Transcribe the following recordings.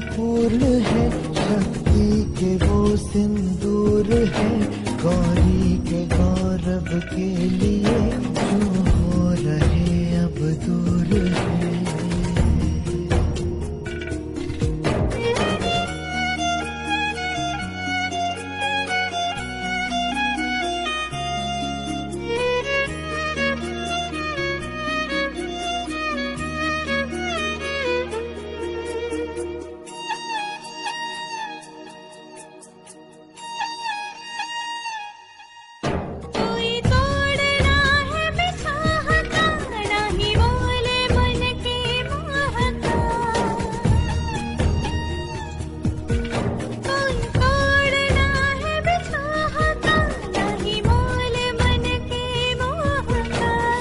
पूर्ण है, शक्ति के वो सिंदूर है, गौरी के गौरव के लिए जो हो रहे अब दूर है।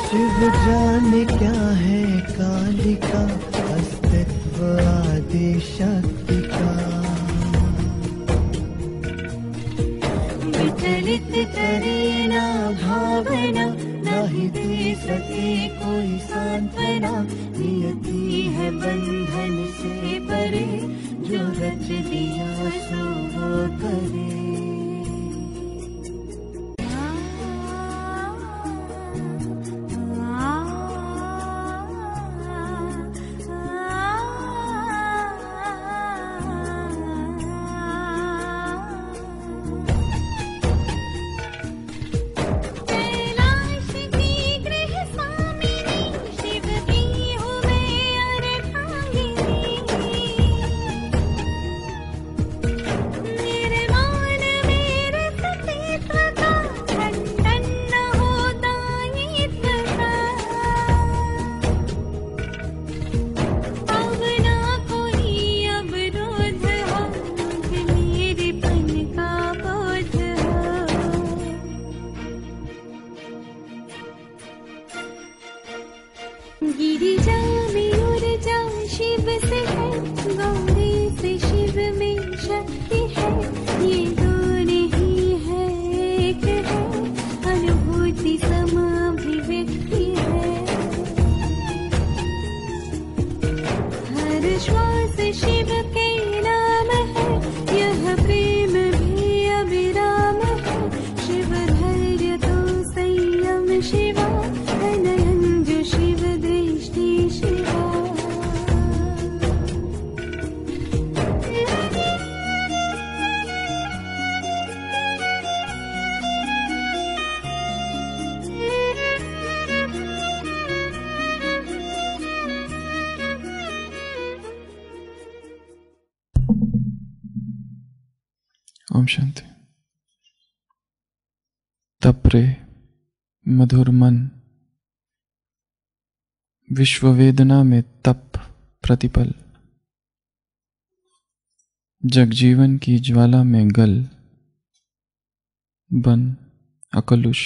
शिव जाने क्या है कालिका, अस्तित्व आदि शक्ति का। विचलित करे ना भावना, नहीं दे सके कोई सांत्वना, नियति है बंधन से परे, जो रच दिया सो वो करे। गिरिजा में ऊर्जा शिव से है, गौरी से शिव में शक्ति है, ये दो नहीं है एक है, अनुभूति समाभिव्यक्ति है। हर श्वास शिव के नाम है, यह प्रेम भी अविराम है, शिव धैर्य तो संयम शिवा, नयन जो शिव दृष्टि शिवा। ओम शांति। तप रे मधुर मन, विश्व वेदना में तप प्रतिपल, जगजीवन की ज्वाला में गल, बन अकलुष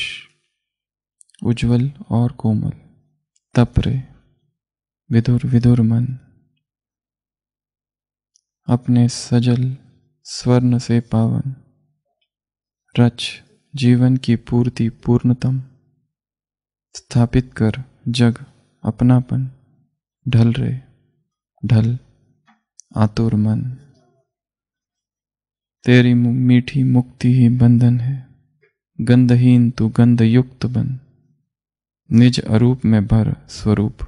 उज्जवल और कोमल। तप रे विधुर विधुर मन, अपने सजल स्वर्ण से पावन, रच जीवन की पूर्ति पूर्णतम, स्थापित कर जग अपनापन, ढल रे ढल आतुर मन। तेरी मीठी मुक्ति ही बंधन है, गंधहीन तू गंध युक्त बन, निज अरूप में भर स्वरूप,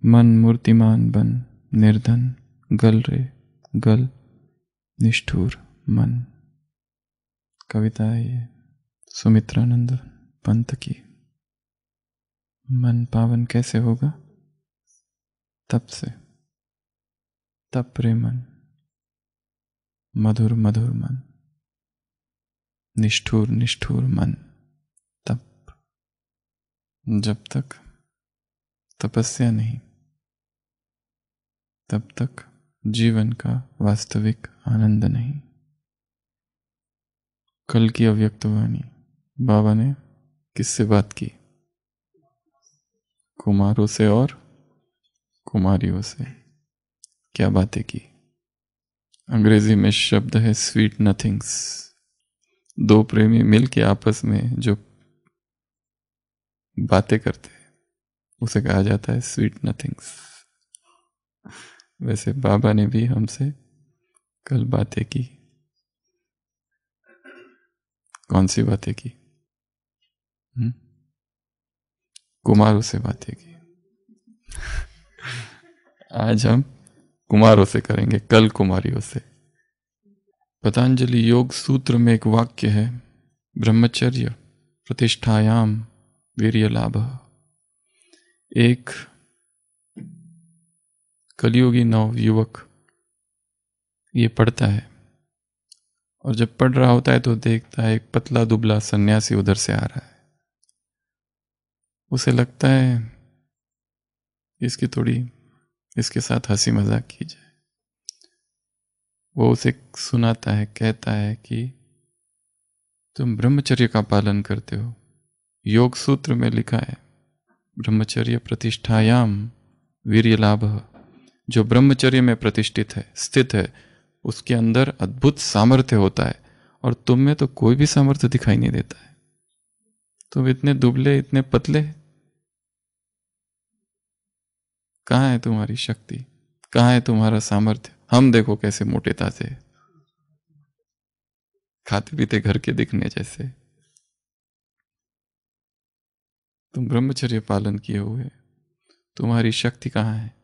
मन मूर्तिमान बन निर्धन, गल रे गल निष्ठुर मन। कविता है ये सुमित्रानंद पंत की। मन पावन कैसे होगा? तप से। तप रे मन, मधुर मधुर मन, निष्ठुर निष्ठुर मन। तप। जब तक तपस्या नहीं, तब तक जीवन का वास्तविक आनंद नहीं। कल की अव्यक्तवाणी बाबा ने किससे बात की? कुमारों से और कुमारियों से। क्या बातें की? अंग्रेजी में शब्द है स्वीट नथिंग्स। दो प्रेमी मिल के आपस में जो बातें करते हैं उसे कहा जाता है स्वीट नथिंग्स। वैसे बाबा ने भी हमसे कल बातें की। कौन सी बातें की? कुमारों से बातें की। आज हम कुमारों से करेंगे, कल कुमारियों से। पतंजलि योग सूत्र में एक वाक्य है, ब्रह्मचर्य प्रतिष्ठायाम वीर्य लाभ। एक कलियुगी नव युवक ये पढ़ता है, और जब पढ़ रहा होता है तो देखता है एक पतला दुबला सन्यासी उधर से आ रहा है। उसे लगता है इसकी थोड़ी इसके साथ हंसी मजाक की जाए। वो उसे सुनाता है, कहता है कि तुम ब्रह्मचर्य का पालन करते हो। योग सूत्र में लिखा है ब्रह्मचर्य प्रतिष्ठायाम वीर्य लाभ। जो ब्रह्मचर्य में प्रतिष्ठित है, स्थित है, उसके अंदर अद्भुत सामर्थ्य होता है, और तुम में तो कोई भी सामर्थ्य दिखाई नहीं देता है। तुम इतने दुबले, इतने पतले, कहाँ है तुम्हारी शक्ति, कहाँ है तुम्हारा सामर्थ्य? हम देखो कैसे मोटे ताजे, खाते पीते घर के दिखने जैसे। तुम ब्रह्मचर्य पालन किए हुए, तुम्हारी शक्ति कहाँ है?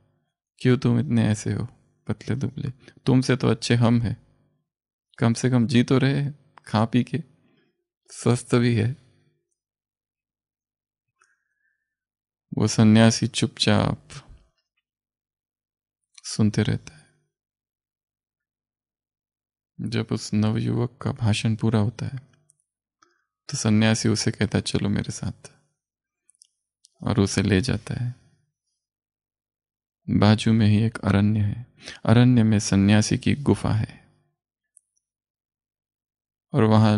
क्यों तुम इतने ऐसे हो पतले दुबले? तुमसे तो अच्छे हम हैं, कम से कम जी तो रहे, खा पी के, स्वस्थ भी है। वो सन्यासी चुपचाप सुनते रहता है। जब उस नवयुवक का भाषण पूरा होता है तो सन्यासी उसे कहता है चलो मेरे साथ, और उसे ले जाता है। बाजू में ही एक अरण्य है, अरण्य में सन्यासी की गुफा है, और वहां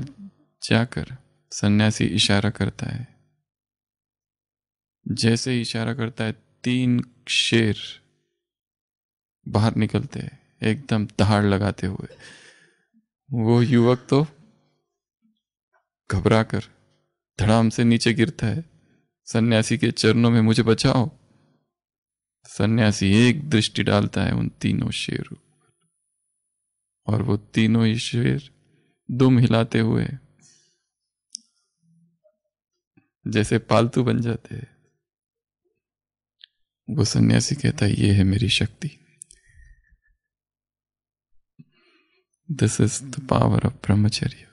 जाकर सन्यासी इशारा करता है। जैसे ही इशारा करता है 3 शेर बाहर निकलते हैं, एकदम दहाड़ लगाते हुए। वो युवक तो घबराकर धड़ाम से नीचे गिरता है, सन्यासी के चरणों में, मुझे बचाओ। सन्यासी एक दृष्टि डालता है उन 3 शेरों, और वो 3 ही शेर दुम हिलाते हुए जैसे पालतू बन जाते हैं। वो सन्यासी कहता है ये है मेरी शक्ति, this is the power of ब्रह्मचर्य।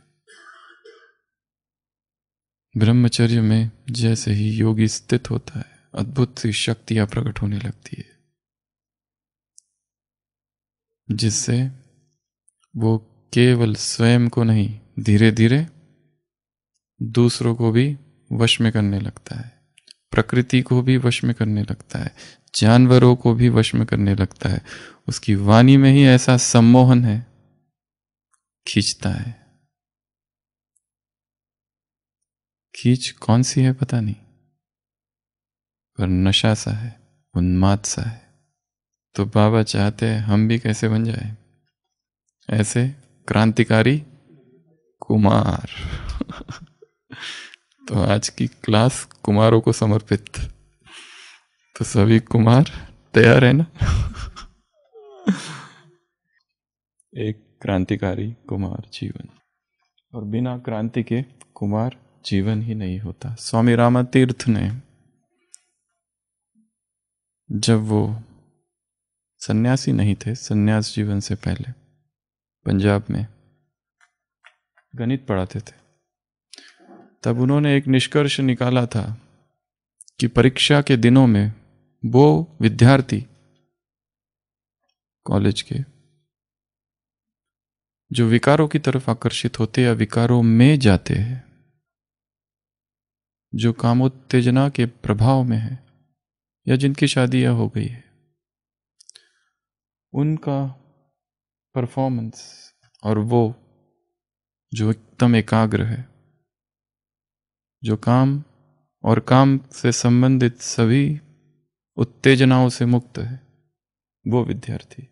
ब्रह्मचर्य में जैसे ही योगी स्थित होता है, अद्भुत सी शक्तियां प्रकट होने लगती है, जिससे वो केवल स्वयं को नहीं, धीरे धीरे दूसरों को भी वश में करने लगता है, प्रकृति को भी वश में करने लगता है, जानवरों को भी वश में करने लगता है। उसकी वाणी में ही ऐसा सम्मोहन है, खींचता है। खींच कौन सी है पता नहीं, पर नशा सा है, उन्माद सा है। तो बाबा चाहते हैं हम भी कैसे बन जाए, ऐसे क्रांतिकारी कुमार। तो आज की क्लास कुमारों को समर्पित, तो सभी कुमार तैयार है ना? एक क्रांतिकारी कुमार जीवन, और बिना क्रांति के कुमार जीवन ही नहीं होता। स्वामी रामातीर्थ ने जब वो सन्यासी नहीं थे, सन्यास जीवन से पहले पंजाब में गणित पढ़ाते थे, तब उन्होंने एक निष्कर्ष निकाला था कि परीक्षा के दिनों में वो विद्यार्थी कॉलेज के जो विकारों की तरफ आकर्षित होते या विकारों में जाते हैं, जो कामोत्तेजना के प्रभाव में है, या जिनकी शादियां हो गई है, उनका परफॉर्मेंस और वो जो एकदम एकाग्र है, जो काम और काम से संबंधित सभी उत्तेजनाओं से मुक्त है, वो विद्यार्थी।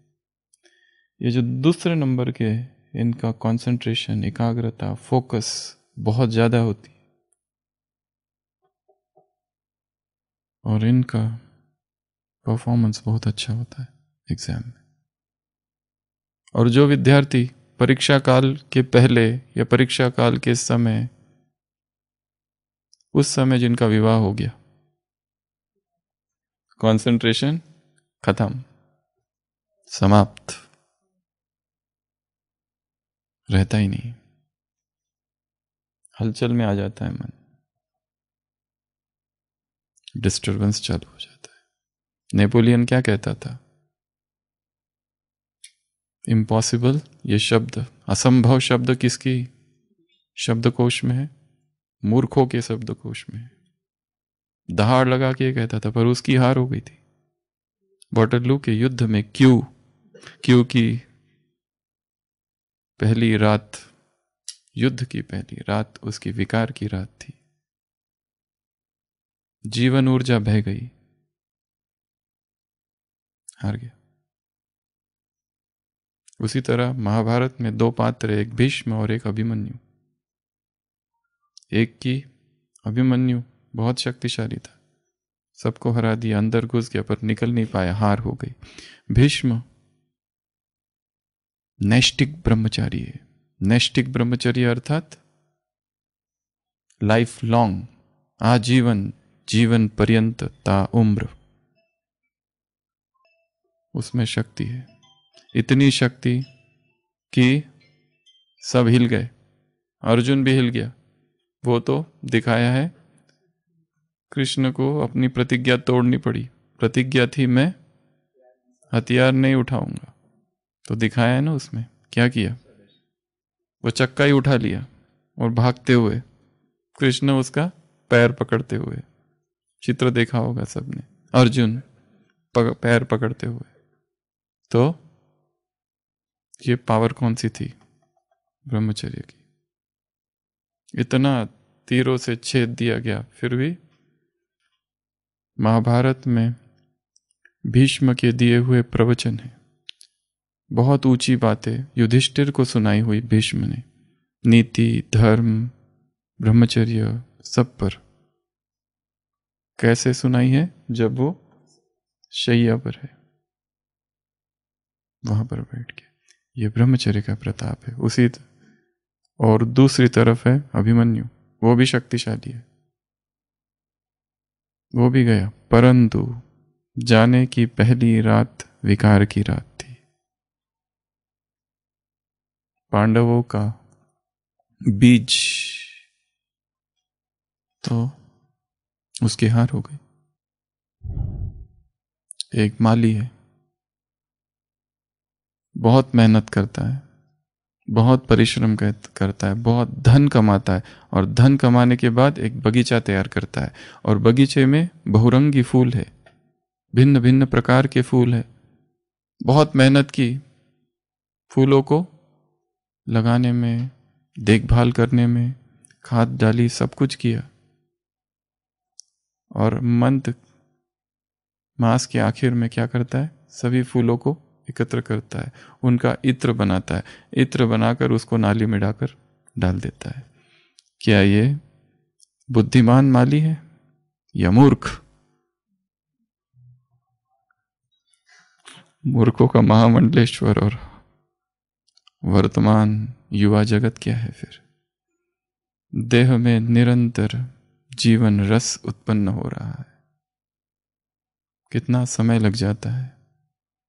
ये जो दूसरे नंबर के, इनका कंसंट्रेशन, एकाग्रता, फोकस बहुत ज्यादा होती है, और इनका परफॉर्मेंस बहुत अच्छा होता है एग्जाम में। और जो विद्यार्थी परीक्षा काल के पहले या परीक्षा काल के समय, उस समय जिनका विवाह हो गया, कंसंट्रेशन खत्म, समाप्त, रहता ही नहीं, हलचल में आ जाता है मन, डिस्टरबेंस चालू हो जाता है। नेपोलियन क्या कहता था? इम्पॉसिबल, ये शब्द, असंभव शब्द किसकी शब्दकोश में है? मूर्खों के शब्दकोश में है। दहाड़ लगा के कहता था, पर उसकी हार हो गई थी। वॉटरलू के युद्ध में क्योंकि पहली रात, युद्ध की पहली रात उसकी विकार की रात थी, जीवन ऊर्जा बह गई, हार गया। उसी तरह महाभारत में दो पात्र, एक भीष्म और एक अभिमन्यु। एक की अभिमन्यु बहुत शक्तिशाली था, सबको हरा दिया, अंदर घुस गया पर निकल नहीं पाया, हार हो गई। भीष्म नैष्टिक ब्रह्मचारी है। नैष्टिक ब्रह्मचर्य अर्थात लाइफ लॉन्ग, आजीवन, जीवन पर्यंत, ता उम्र, उसमें शक्ति है। इतनी शक्ति कि सब हिल गए, अर्जुन भी हिल गया। वो तो दिखाया है, कृष्ण को अपनी प्रतिज्ञा तोड़नी पड़ी। प्रतिज्ञा थी मैं हथियार नहीं उठाऊंगा, तो दिखाया है ना उसमें क्या किया, वो चक्का ही उठा लिया और भागते हुए कृष्ण उसका पैर पकड़ते हुए, चित्र देखा होगा सबने, अर्जुन पैर पकड़ते हुए। तो ये पावर कौन सी थी? ब्रह्मचर्य की। इतना तीरों से छेद दिया गया, फिर भी महाभारत में भीष्म के दिए हुए प्रवचन है, बहुत ऊंची बातें युधिष्ठिर को सुनाई हुई भीष्म ने, नीति, धर्म, ब्रह्मचर्य, सब पर। कैसे सुनाई है? जब वो शैया पर है, वहां पर बैठ के। ये ब्रह्मचर्य का प्रताप है। उसी और दूसरी तरफ है अभिमन्यु, वो भी शक्तिशाली है, वो भी गया, परंतु जाने की पहली रात विकार की रात थी। पांडवों का बीज तो उसकी हार हो गई। एक माली है, बहुत मेहनत करता है, बहुत परिश्रम करता है, बहुत धन कमाता है, और धन कमाने के बाद एक बगीचा तैयार करता है, और बगीचे में बहुरंगी फूल है, भिन्न भिन्न प्रकार के फूल है। बहुत मेहनत की फूलों को लगाने में, देखभाल करने में, खाद डाली, सब कुछ किया, और मंथ मास के आखिर में क्या करता है? सभी फूलों को एकत्र करता है, उनका इत्र बनाता है, इत्र बनाकर उसको नाली में डाल देता है। क्या ये बुद्धिमान माली है या मूर्ख? मूर्खों का महामंडलेश्वर और वर्तमान युवा जगत क्या है फिर? देह में निरंतर जीवन रस उत्पन्न हो रहा है, कितना समय लग जाता है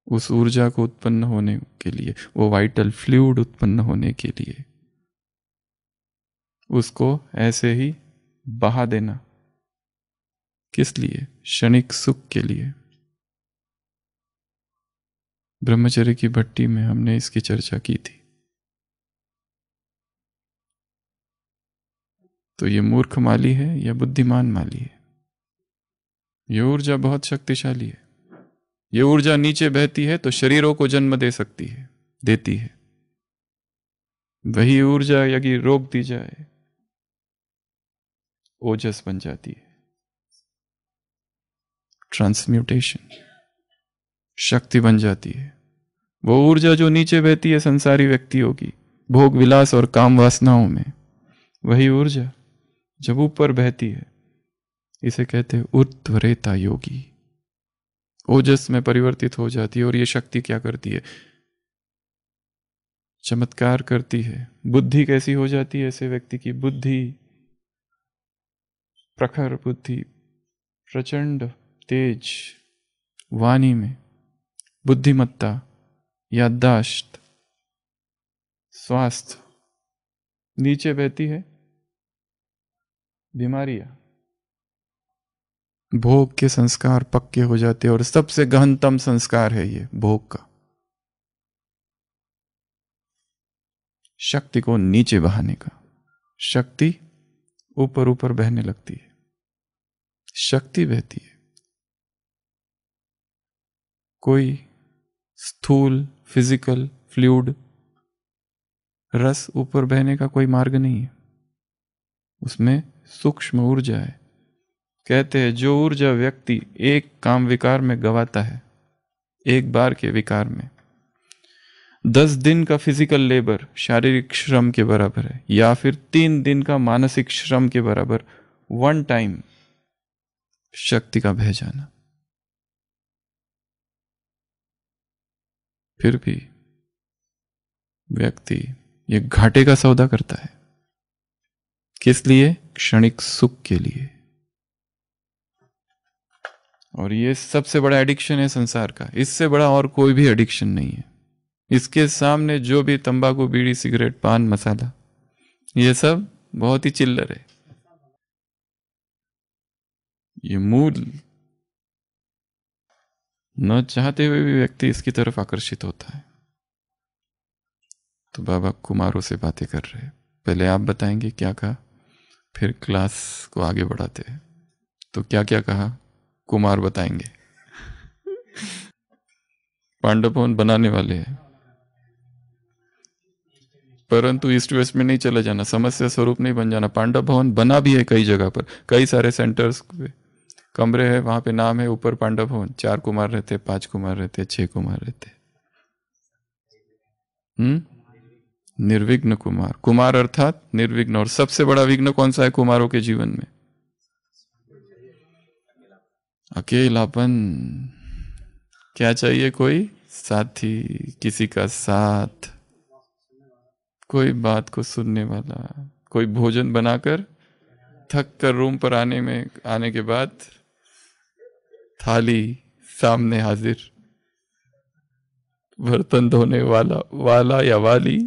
उस ऊर्जा को उत्पन्न होने के लिए, वो वाइटल फ्लूइड उत्पन्न होने के लिए, उसको ऐसे ही बहा देना। किस लिए? क्षणिक सुख के लिए। ब्रह्मचर्य की भट्टी में हमने इसकी चर्चा की थी। तो ये मूर्ख माली है या बुद्धिमान माली है? ये ऊर्जा बहुत शक्तिशाली है। ये ऊर्जा नीचे बहती है तो शरीरों को जन्म देती है। वही ऊर्जा यदि रोक दी जाए, ओजस बन जाती है। ट्रांसम्यूटेशन, शक्ति बन जाती है। वो ऊर्जा जो नीचे बहती है संसारी व्यक्तियों की भोग विलास और काम वासनाओं में, वही ऊर्जा जब ऊपर बहती है, इसे कहते हैं ऊर्ध्वरेता योगी, ओजस में परिवर्तित हो जाती है। और ये शक्ति क्या करती है? चमत्कार करती है। बुद्धि कैसी हो जाती है ऐसे व्यक्ति की? बुद्धि, प्रखर बुद्धि, प्रचंड तेज वाणी में, बुद्धिमत्ता, याददाश्त, स्वास्थ्य। नीचे बहती है बीमारियां, भोग के संस्कार पक्के हो जाते हैं, और सबसे गहनतम संस्कार है ये भोग का, शक्ति को नीचे बहाने का। शक्ति ऊपर ऊपर बहने लगती है, शक्ति बहती है। कोई स्थूल फिजिकल फ्लूइड रस ऊपर बहने का कोई मार्ग नहीं है, उसमें सूक्ष्म ऊर्जा है। कहते हैं जो ऊर्जा व्यक्ति एक काम विकार में गवाता है, एक बार के विकार में, 10 दिन का फिजिकल लेबर शारीरिक श्रम के बराबर है, या फिर 3 दिन का मानसिक श्रम के बराबर वन टाइम शक्ति का बह जाना। फिर भी व्यक्ति ये घाटे का सौदा करता है। किस लिए? क्षणिक सुख के लिए। और ये सबसे बड़ा एडिक्शन है संसार का, इससे बड़ा और कोई भी एडिक्शन नहीं है। इसके सामने जो भी तंबाकू, बीड़ी, सिगरेट, पान मसाला, ये सब बहुत ही चिल्लर है। ये मूल न चाहते हुए भी व्यक्ति इसकी तरफ आकर्षित होता है। तो बाबा कुमारों से बातें कर रहे हैं। पहले आप बताएंगे क्या कहा, फिर क्लास को आगे बढ़ाते हैं। तो क्या क्या कहा कुमार बताएंगे। पांडव भवन बनाने वाले हैं, परंतु ईस्ट वेस्ट में नहीं चले जाना, समस्या स्वरूप नहीं बन जाना। पांडव भवन बना भी है कई जगह पर, कई सारे सेंटर्स पे कमरे हैं, वहां पे नाम है ऊपर पांडव भवन। 4 कुमार रहते, 5 कुमार रहते, 6 कुमार रहते। निर्विघ्न कुमार, कुमार अर्थात निर्विघ्न। और सबसे बड़ा विघ्न कौन सा है कुमारों के जीवन में? अकेलापन। क्या चाहिए? कोई साथी, किसी का साथ, कोई बात को सुनने वाला, कोई भोजन बनाकर थक कर रूम पर आने के बाद थाली सामने हाजिर, बर्तन धोने वाला या वाली।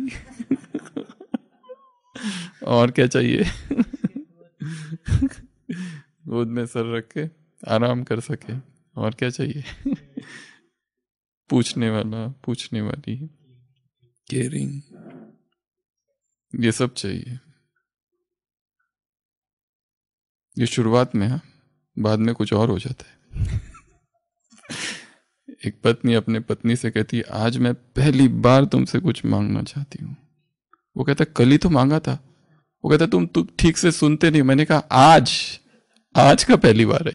और क्या चाहिए? गोद में सर रख के आराम कर सके। और क्या चाहिए? पूछने वाला, पूछने वाली, केयरिंग, ये सब चाहिए। ये शुरुआत में है, बाद में कुछ और हो जाता है। एक पत्नी अपने पत्नी से कहती है, आज मैं पहली बार तुमसे कुछ मांगना चाहती हूँ। वो कहता कल ही तो मांगा था। वो कहता तुम ठीक से सुनते नहीं। मैंने कहा आज का पहली बार है,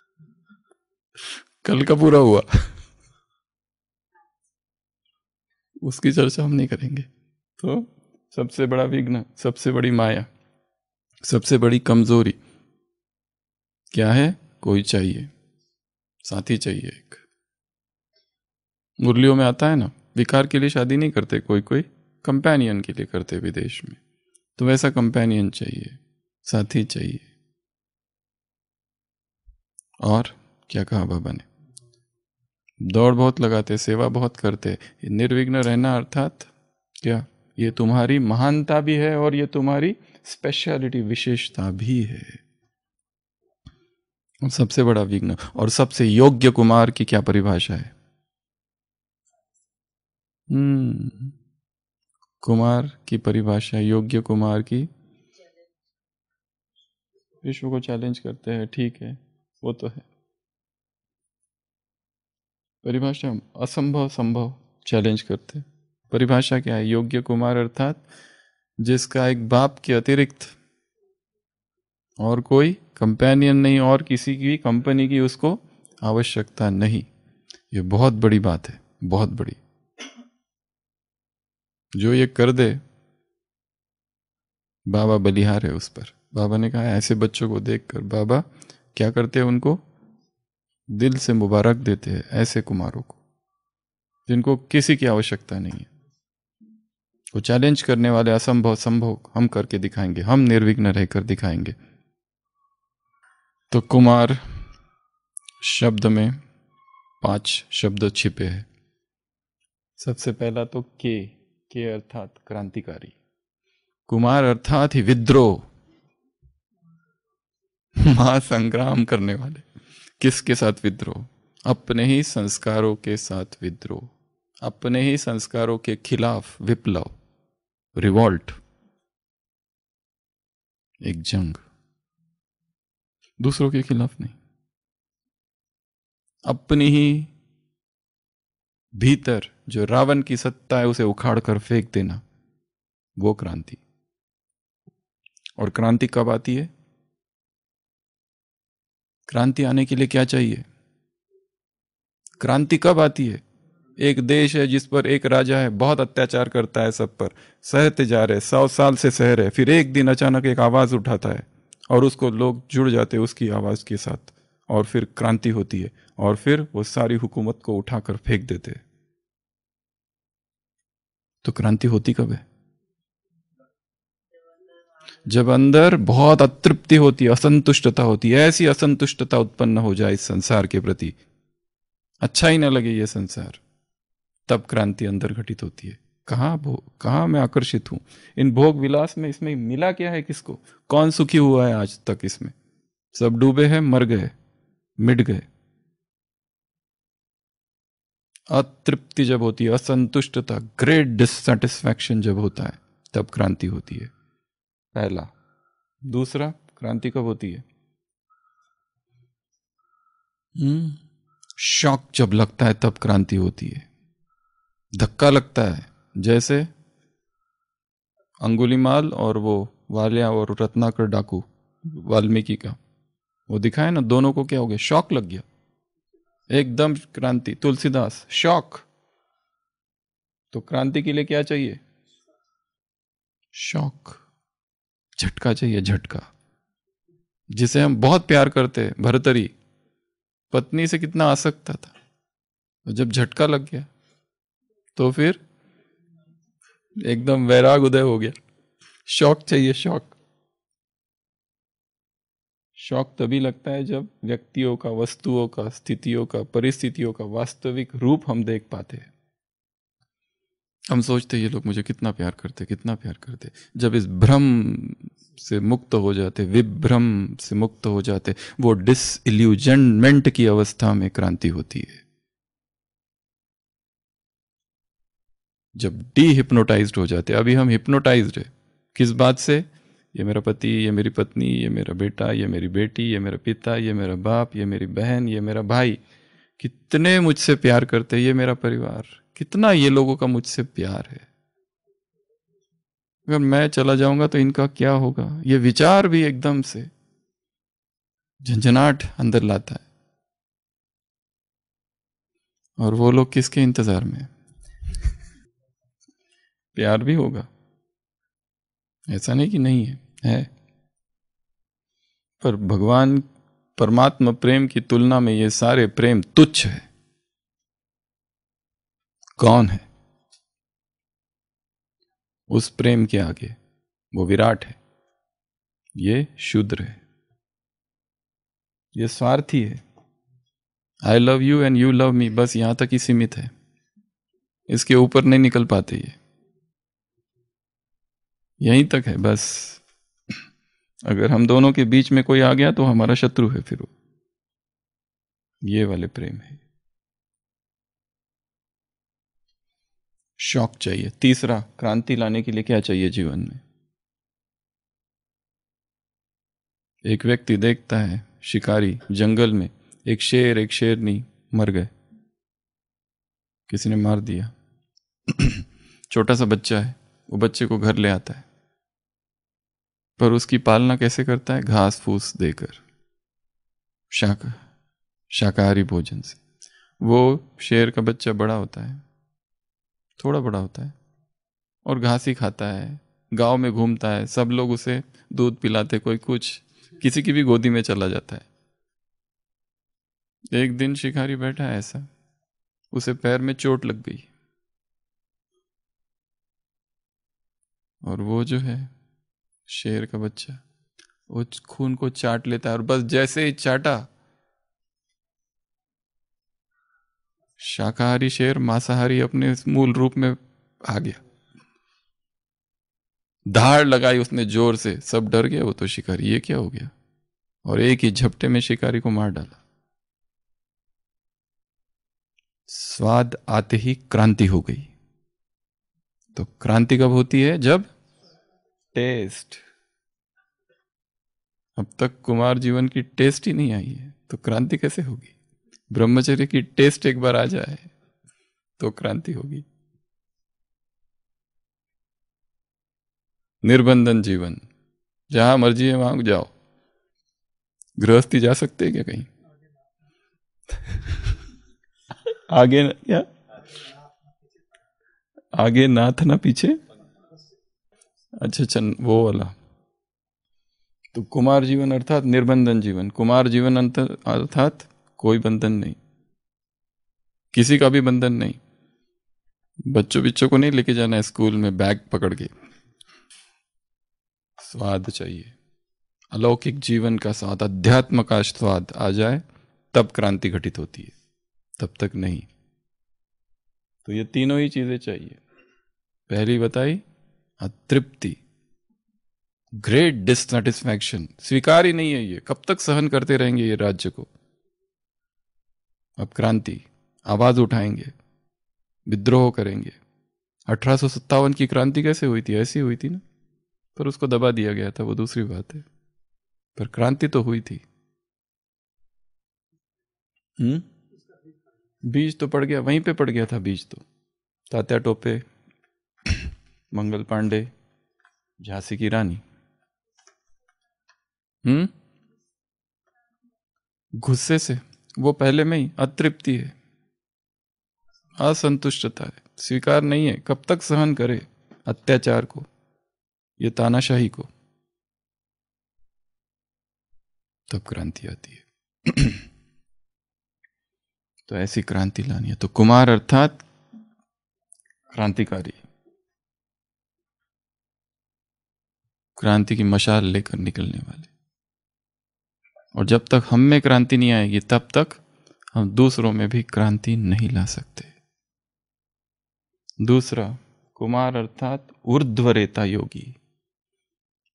कल का पूरा हुआ। उसकी चर्चा हम नहीं करेंगे। तो सबसे बड़ा विघ्न, सबसे बड़ी माया, सबसे बड़ी कमजोरी क्या है? कोई चाहिए, साथी चाहिए। एक मुरलियों में आता है ना, विकार के लिए शादी नहीं करते, कोई कंपेनियन के लिए करते विदेश में। तो वैसा कंपेनियन चाहिए, साथी चाहिए। और क्या कहा बाबा ने? दौड़ बहुत लगाते, सेवा बहुत करते। निर्विघ्न रहना अर्थात क्या? ये तुम्हारी महानता भी है और ये तुम्हारी स्पेशलिटी, विशेषता भी है। सबसे बड़ा विघ्न और सबसे योग्य कुमार की क्या परिभाषा है? कुमार की परिभाषा, योग्य कुमार की, विश्व को चैलेंज करते हैं, ठीक है, वो तो है परिभाषा। असंभव संभव चैलेंज करते हैं। परिभाषा क्या है? योग्य कुमार अर्थात जिसका एक बाप के अतिरिक्त और कोई कंपेनियन नहीं और किसी की कंपनी की उसको आवश्यकता नहीं। ये बहुत बड़ी बात है, बहुत बड़ी। जो ये कर दे, बाबा बलिहार है उस पर। बाबा ने कहा ऐसे बच्चों को देखकर बाबा क्या करते हैं? उनको दिल से मुबारक देते हैं, ऐसे कुमारों को जिनको किसी की आवश्यकता नहीं है। वो चैलेंज करने वाले असंभव संभव हम करके दिखाएंगे, हम निर्विघ्न रहकर दिखाएंगे। तो कुमार शब्द में 5 शब्द छिपे हैं। सबसे पहला तो के अर्थात क्रांतिकारी। कुमार अर्थात ही विद्रोह, महासंग्राम करने वाले। किसके साथ विद्रोह? अपने ही संस्कारों के साथ विद्रोह, अपने ही संस्कारों के खिलाफ विप्लव, रिवॉल्ट, एक जंग, दूसरों के खिलाफ नहीं, अपनी ही भीतर जो रावण की सत्ता है उसे उखाड़ कर फेंक देना, वो क्रांति। और क्रांति कब आती है? क्रांति आने के लिए क्या चाहिए? क्रांति कब आती है? एक देश है जिस पर एक राजा है, बहुत अत्याचार करता है सब पर, सहते जा रहे, 100 साल से सह रहे, फिर एक दिन अचानक एक आवाज उठाता है और उसको लोग जुड़ जाते हैं उसकी आवाज के साथ, और फिर क्रांति होती है, और फिर वो सारी हुकूमत को उठाकर फेंक देते हैं। तो क्रांति होती कब है? जब अंदर बहुत अतृप्ति होती है, असंतुष्टता होती है, ऐसी असंतुष्टता उत्पन्न हो जाए इस संसार के प्रति, अच्छा ही ना लगे ये संसार, तब क्रांति अंदर घटित होती है। कहाँ मैं आकर्षित हूं इन भोग विलास में, इसमें मिला क्या है किसको? कौन सुखी हुआ है आज तक? इसमें सब डूबे हैं, मर गए, मिट गए। अतृप्ति जब होती है, असंतुष्टता, ग्रेट डिससैटिस्फैक्शन जब होता है, तब क्रांति होती है, पहला। दूसरा, क्रांति कब होती है? शॉक जब लगता है तब क्रांति होती है। धक्का लगता है, जैसे अंगुलीमाल और वो वालिया और रत्नाकर डाकू, वाल्मीकि का वो दिखाया ना, दोनों को क्या हो गया? शॉक लग गया, एकदम क्रांति। तुलसीदास, शॉक। तो क्रांति के लिए क्या चाहिए? शॉक, झटका चाहिए, झटका। जिसे हम बहुत प्यार करते, भर्तरी पत्नी से कितना आसक्त था, तो जब झटका लग गया तो फिर एकदम वैराग उदय हो गया। शॉक चाहिए, शॉक। शॉक तभी लगता है जब व्यक्तियों का, वस्तुओं का, स्थितियों का, परिस्थितियों का वास्तविक रूप हम देख पाते हैं। हम सोचते ये लोग मुझे कितना प्यार करते, कितना प्यार करते। जब इस भ्रम से मुक्त हो जाते, विभ्रम से मुक्त हो जाते, वो डिसइल्यूजनमेंट की अवस्था में क्रांति होती है। जब डी-हिप्नोटाइज्ड हो जाते। अभी हम हिप्नोटाइज्ड है, किस बात से? ये मेरा पति, ये मेरी पत्नी, ये मेरा बेटा, ये मेरी बेटी, ये मेरा पिता, ये मेरा बाप, ये मेरी बहन, ये मेरा भाई, कितने मुझसे प्यार करते, ये मेरा परिवार, कितना ये लोगों का मुझसे प्यार है। अगर मैं चला जाऊंगा तो इनका क्या होगा? ये विचार भी एकदम से झंझनाट अंदर लाता है। और वो लोग किसके इंतजार में? प्यार भी होगा, ऐसा नहीं कि नहीं है, पर भगवान परमात्मा प्रेम की तुलना में ये सारे प्रेम तुच्छ है। कौन है उस प्रेम के आगे? वो विराट है, ये शूद्र है, ये स्वार्थी है। I love you and you love me, बस यहां तक ही सीमित है, इसके ऊपर नहीं निकल पाते, ये यहीं तक है बस। अगर हम दोनों के बीच में कोई आ गया तो हमारा शत्रु है फिर वो। ये वाले प्रेम है। शौक चाहिए। तीसरा, क्रांति लाने के लिए क्या चाहिए जीवन में? एक व्यक्ति देखता है, शिकारी जंगल में, एक शेर एक शेरनी मर गए, किसी ने मार दिया। छोटा सा बच्चा है, वो बच्चे को घर ले आता है, पर उसकी पालना कैसे करता है? घास फूस देकर, शाकाहारी भोजन से। वो शेर का बच्चा बड़ा होता है, थोड़ा बड़ा होता है, और घास ही खाता है, गांव में घूमता है, सब लोग उसे दूध पिलाते, कोई कुछ, किसी की भी गोदी में चला जाता है। एक दिन शिकारी बैठा है ऐसा, उसे पैर में चोट लग गई, और वो जो है शेर का बच्चा, वो खून को चाट लेता है और बस जैसे ही चाटा, शाकाहारी शेर मांसाहारी अपने मूल रूप में आ गया। धाड़ लगाई उसने जोर से, सब डर गया। वो तो शिकारी, ये क्या हो गया, और एक ही झपटे में शिकारी को मार डाला। स्वाद आते ही क्रांति हो गई। तो क्रांति कब होती है? जब टेस्ट। अब तक कुमार जीवन की टेस्ट ही नहीं आई है, तो क्रांति कैसे होगी? ब्रह्मचर्य की टेस्ट एक बार आ जाए तो क्रांति होगी। निर्बंधन जीवन, जहां मर्जी है वहां जाओ। गृहस्थी जा सकते हैं क्या कहीं? आगे क्या? आगे नाथ ना पीछे। अच्छा चन वो वाला। तो कुमार जीवन अर्थात निर्बंधन जीवन। कुमार जीवन अर्थात कोई बंधन नहीं, किसी का भी बंधन नहीं। बच्चों को नहीं लेके जाना है स्कूल में बैग पकड़ के। स्वाद चाहिए, अलौकिक जीवन का स्वाद, अध्यात्म का स्वाद आ जाए तब क्रांति घटित होती है, तब तक नहीं। तो ये तीनों ही चीजें चाहिए। पहली बताई अतृप्ति, ग्रेट डिससेटिस्फैक्शन, स्वीकार ही नहीं है ये, कब तक सहन करते रहेंगे ये राज्य को। अब क्रांति, आवाज उठाएंगे, विद्रोह करेंगे। 1857 की क्रांति कैसे हुई थी? ऐसी हुई थी ना, पर उसको दबा दिया गया था, वो दूसरी बात है, पर क्रांति तो हुई थी। बीज तो पड़ गया, वहीं पे पड़ गया था बीज तो। तात्या टोपे, मंगल पांडे, झांसी की रानी, गुस्से से, वो पहले में ही अतृप्ति है, असंतुष्टता है, स्वीकार नहीं है। कब तक सहन करे अत्याचार को, ये तानाशाही को? तब क्रांति आती है। तो ऐसी क्रांति लानी है। तो कुमार अर्थात क्रांतिकारी, क्रांति की मशाल लेकर निकलने वाले। और जब तक हम में क्रांति नहीं आएगी तब तक हम दूसरों में भी क्रांति नहीं ला सकते। दूसरा, कुमार अर्थात ऊर्ध्वरेता योगी।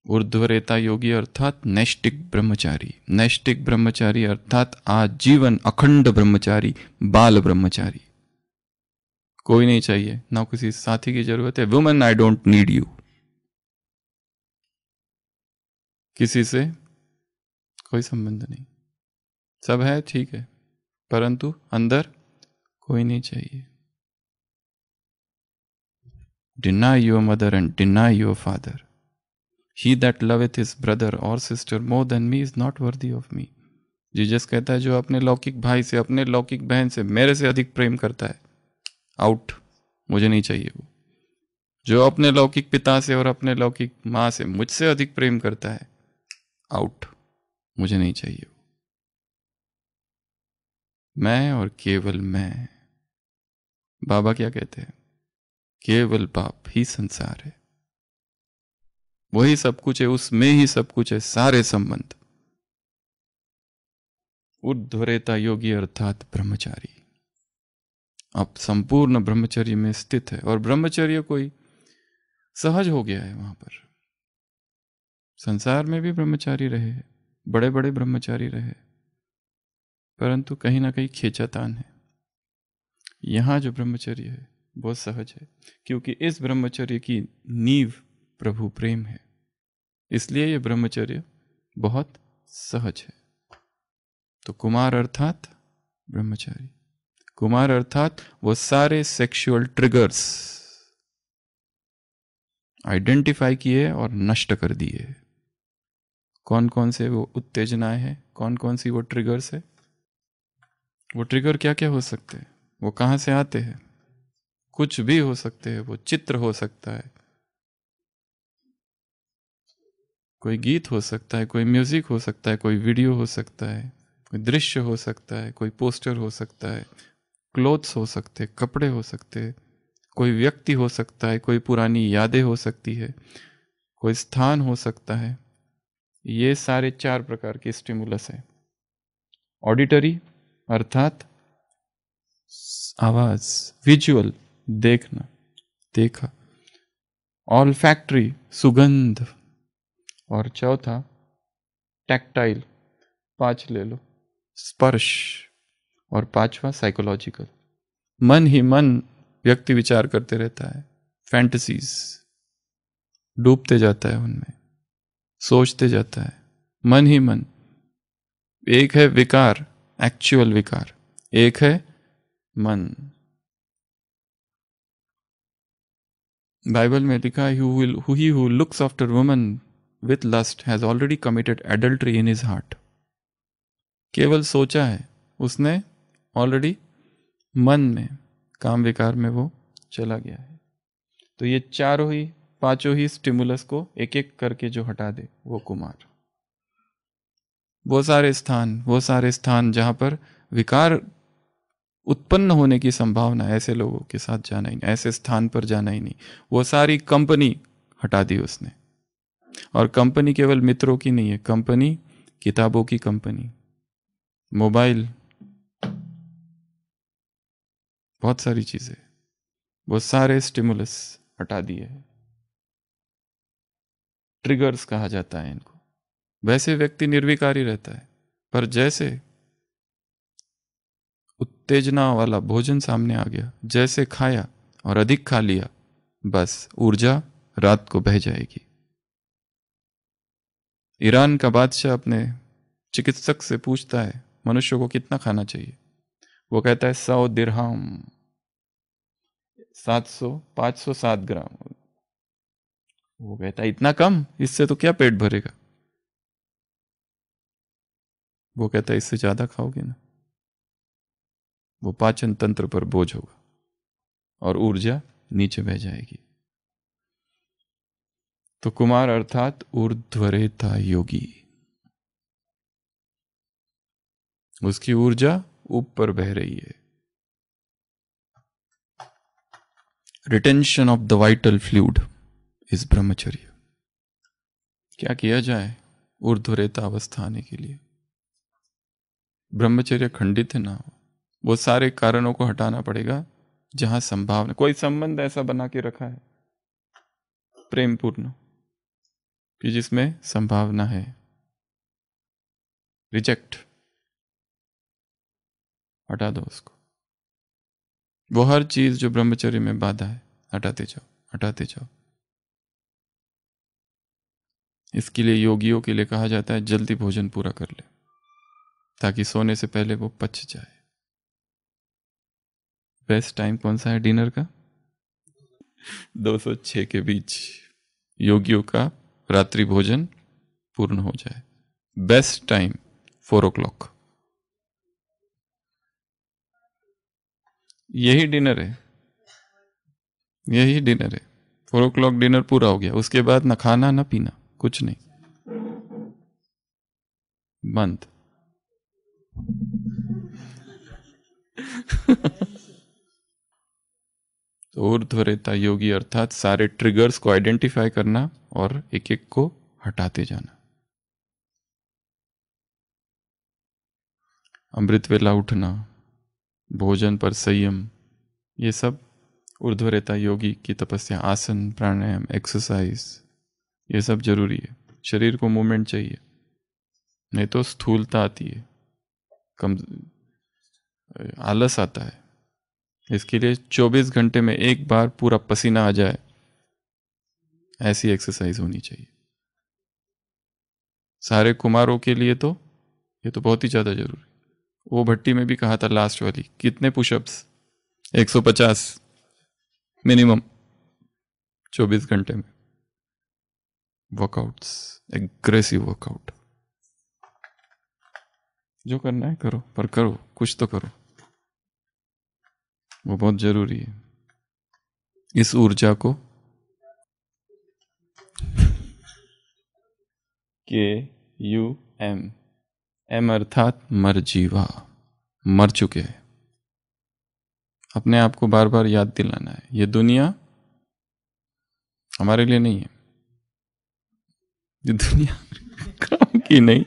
ऊर्ध्वरेता योगी अर्थात नैष्टिक ब्रह्मचारी। नैष्टिक ब्रह्मचारी अर्थात आजीवन अखंड ब्रह्मचारी, बाल ब्रह्मचारी। कोई नहीं चाहिए, ना किसी साथी की जरूरत है। Women I don't need you, किसी से कोई संबंध नहीं, सब है ठीक है, परंतु अंदर कोई नहीं चाहिए। Deny your mother and deny your father. He that loveth his brother or sister more than me is not worthy of me. Jesus कहता है, जो अपने लौकिक भाई से, अपने लौकिक बहन से मेरे से अधिक प्रेम करता है, आउट, मुझे नहीं चाहिए वो। जो अपने लौकिक पिता से और अपने लौकिक माँ से मुझसे अधिक प्रेम करता है, आउट, मुझे नहीं चाहिए वो। मैं और केवल मैं। बाबा क्या कहते हैं? केवल बाप ही संसार है, वही सब कुछ है, उसमें ही सब कुछ है, सारे संबंध। ऊर्ध्वरेता योगी अर्थात ब्रह्मचारी, अब संपूर्ण ब्रह्मचर्य में स्थित है। और ब्रह्मचर्य कोई सहज हो गया है वहां पर। संसार में भी ब्रह्मचारी रहे, बड़े बड़े ब्रह्मचारी रहे, परंतु कहीं ना कहीं खींचातान है। यहां जो ब्रह्मचर्य है बहुत सहज है, क्योंकि इस ब्रह्मचर्य की नींव प्रभु प्रेम है, इसलिए यह ब्रह्मचर्य बहुत सहज है। तो कुमार अर्थात ब्रह्मचारी। कुमार अर्थात वो सारे सेक्सुअल ट्रिगर्स आइडेंटिफाई किए और नष्ट कर दिए। कौन कौन से वो उत्तेजनाएं हैं, कौन कौन सी वो ट्रिगर्स है? वो ट्रिगर क्या क्या हो सकते हैं, वो कहां से आते हैं? कुछ भी हो सकते हैं। वो चित्र हो सकता है, कोई गीत हो सकता है, कोई म्यूजिक हो सकता है, कोई वीडियो हो सकता है, कोई दृश्य हो सकता है, कोई पोस्टर हो सकता है, क्लोथ्स हो सकते हैं, कपड़े हो सकते हैं, कोई व्यक्ति हो सकता है, कोई पुरानी यादें हो सकती है, कोई स्थान हो सकता है। ये सारे 4 प्रकार के स्टिमुलस है। ऑडिटरी अर्थात आवाज, विजुअल देखना, देखा, ऑल्फैक्टरी सुगंध, और चौथा टैक्टाइल 5 ले लो, स्पर्श, और 5वां साइकोलॉजिकल। मन ही मन व्यक्ति विचार करते रहता है, फैंटेसीज, डूबते जाता है उनमें, सोचते जाता है, मन ही मन। एक है विकार, एक्चुअल विकार, एक है मन। बाइबल में लिखा है, he who looks after woman with lust has already committed adultery in his heart। केवल सोचा है उसने, ऑलरेडी मन में, काम विकार में वो चला गया है। तो ये 5 ही स्टिमुलस को एक एक करके जो हटा दे वो कुमार। वो सारे स्थान जहां पर विकार उत्पन्न होने की संभावना, ऐसे लोगों के साथ जाना ही नहीं, ऐसे स्थान पर जाना ही नहीं। वो सारी कंपनी हटा दी उसने। और कंपनी केवल मित्रों की नहीं है, कंपनी किताबों की कंपनी, मोबाइल, बहुत सारी चीजें, वो सारे स्टिमुलस हटा दिए। ट्रिगर्स कहा जाता है इनको। वैसे व्यक्ति निर्विकारी रहता है, पर जैसे उत्तेजना वाला भोजन सामने आ गया, जैसे खाया और अधिक खा लिया, बस ऊर्जा रात को बह जाएगी। ईरान का बादशाह अपने चिकित्सक से पूछता है मनुष्य को कितना खाना चाहिए। वो कहता है 100 दिरहम, 507 ग्राम। वो कहता है इतना कम, इससे तो क्या पेट भरेगा। वो कहता है इससे ज्यादा खाओगे ना, वो पाचन तंत्र पर बोझ होगा और ऊर्जा नीचे बह जाएगी। तो कुमार अर्थात ऊर्ध्वरेता योगी, उसकी ऊर्जा ऊपर बह रही है। Retention of the vital fluid is ब्रह्मचर्य। क्या किया जाए ऊर्ध्वरेता अवस्था आने के लिए? ब्रह्मचर्य खंडित ना हो, वो सारे कारणों को हटाना पड़ेगा जहां संभावना, कोई संबंध ऐसा बना के रखा है प्रेमपूर्ण कि जिसमें संभावना है, रिजेक्ट, हटा दो उसको। वो हर चीज जो ब्रह्मचर्य में बाधा है हटाते जाओ, हटाते जाओ। इसके लिए योगियों के लिए कहा जाता है जल्दी भोजन पूरा कर ले, ताकि सोने से पहले वो पच जाए। बेस्ट टाइम कौन सा है डिनर का? 206 के बीच योगियों का रात्रि भोजन पूर्ण हो जाए। Best time 4 o'clock। यही डिनर है, यही डिनर है। 4 o'clock डिनर पूरा हो गया, उसके बाद ना खाना ना पीना, कुछ नहीं, बंद। तो ऊर्ध्वरेता योगी अर्थात सारे ट्रिगर्स को आइडेंटिफाई करना और एक एक को हटाते जाना। अमृत वेला उठना, भोजन पर संयम, ये सब ऊर्ध्वरेता योगी की तपस्या। आसन, प्राणायाम, एक्सरसाइज, ये सब जरूरी है। शरीर को मूवमेंट चाहिए, नहीं तो स्थूलता आती है, कम आलस आता है। इसके लिए 24 घंटे में एक बार पूरा पसीना आ जाए, ऐसी एक्सरसाइज होनी चाहिए। सारे कुमारों के लिए तो ये तो बहुत ही ज्यादा जरूरी। वो भट्टी में भी कहा था लास्ट वाली, कितने पुशअप्स? 150 मिनिमम 24 घंटे में। वर्कआउट्स, एग्रेसिव वर्कआउट, जो करना है करो, पर करो, कुछ तो करो, वो बहुत जरूरी है। इस ऊर्जा को KUM, M अर्थात मर जीवा, मर चुके हैं, अपने आप को बार बार याद दिलाना है, ये दुनिया हमारे लिए नहीं है, ये दुनिया काम की नहीं।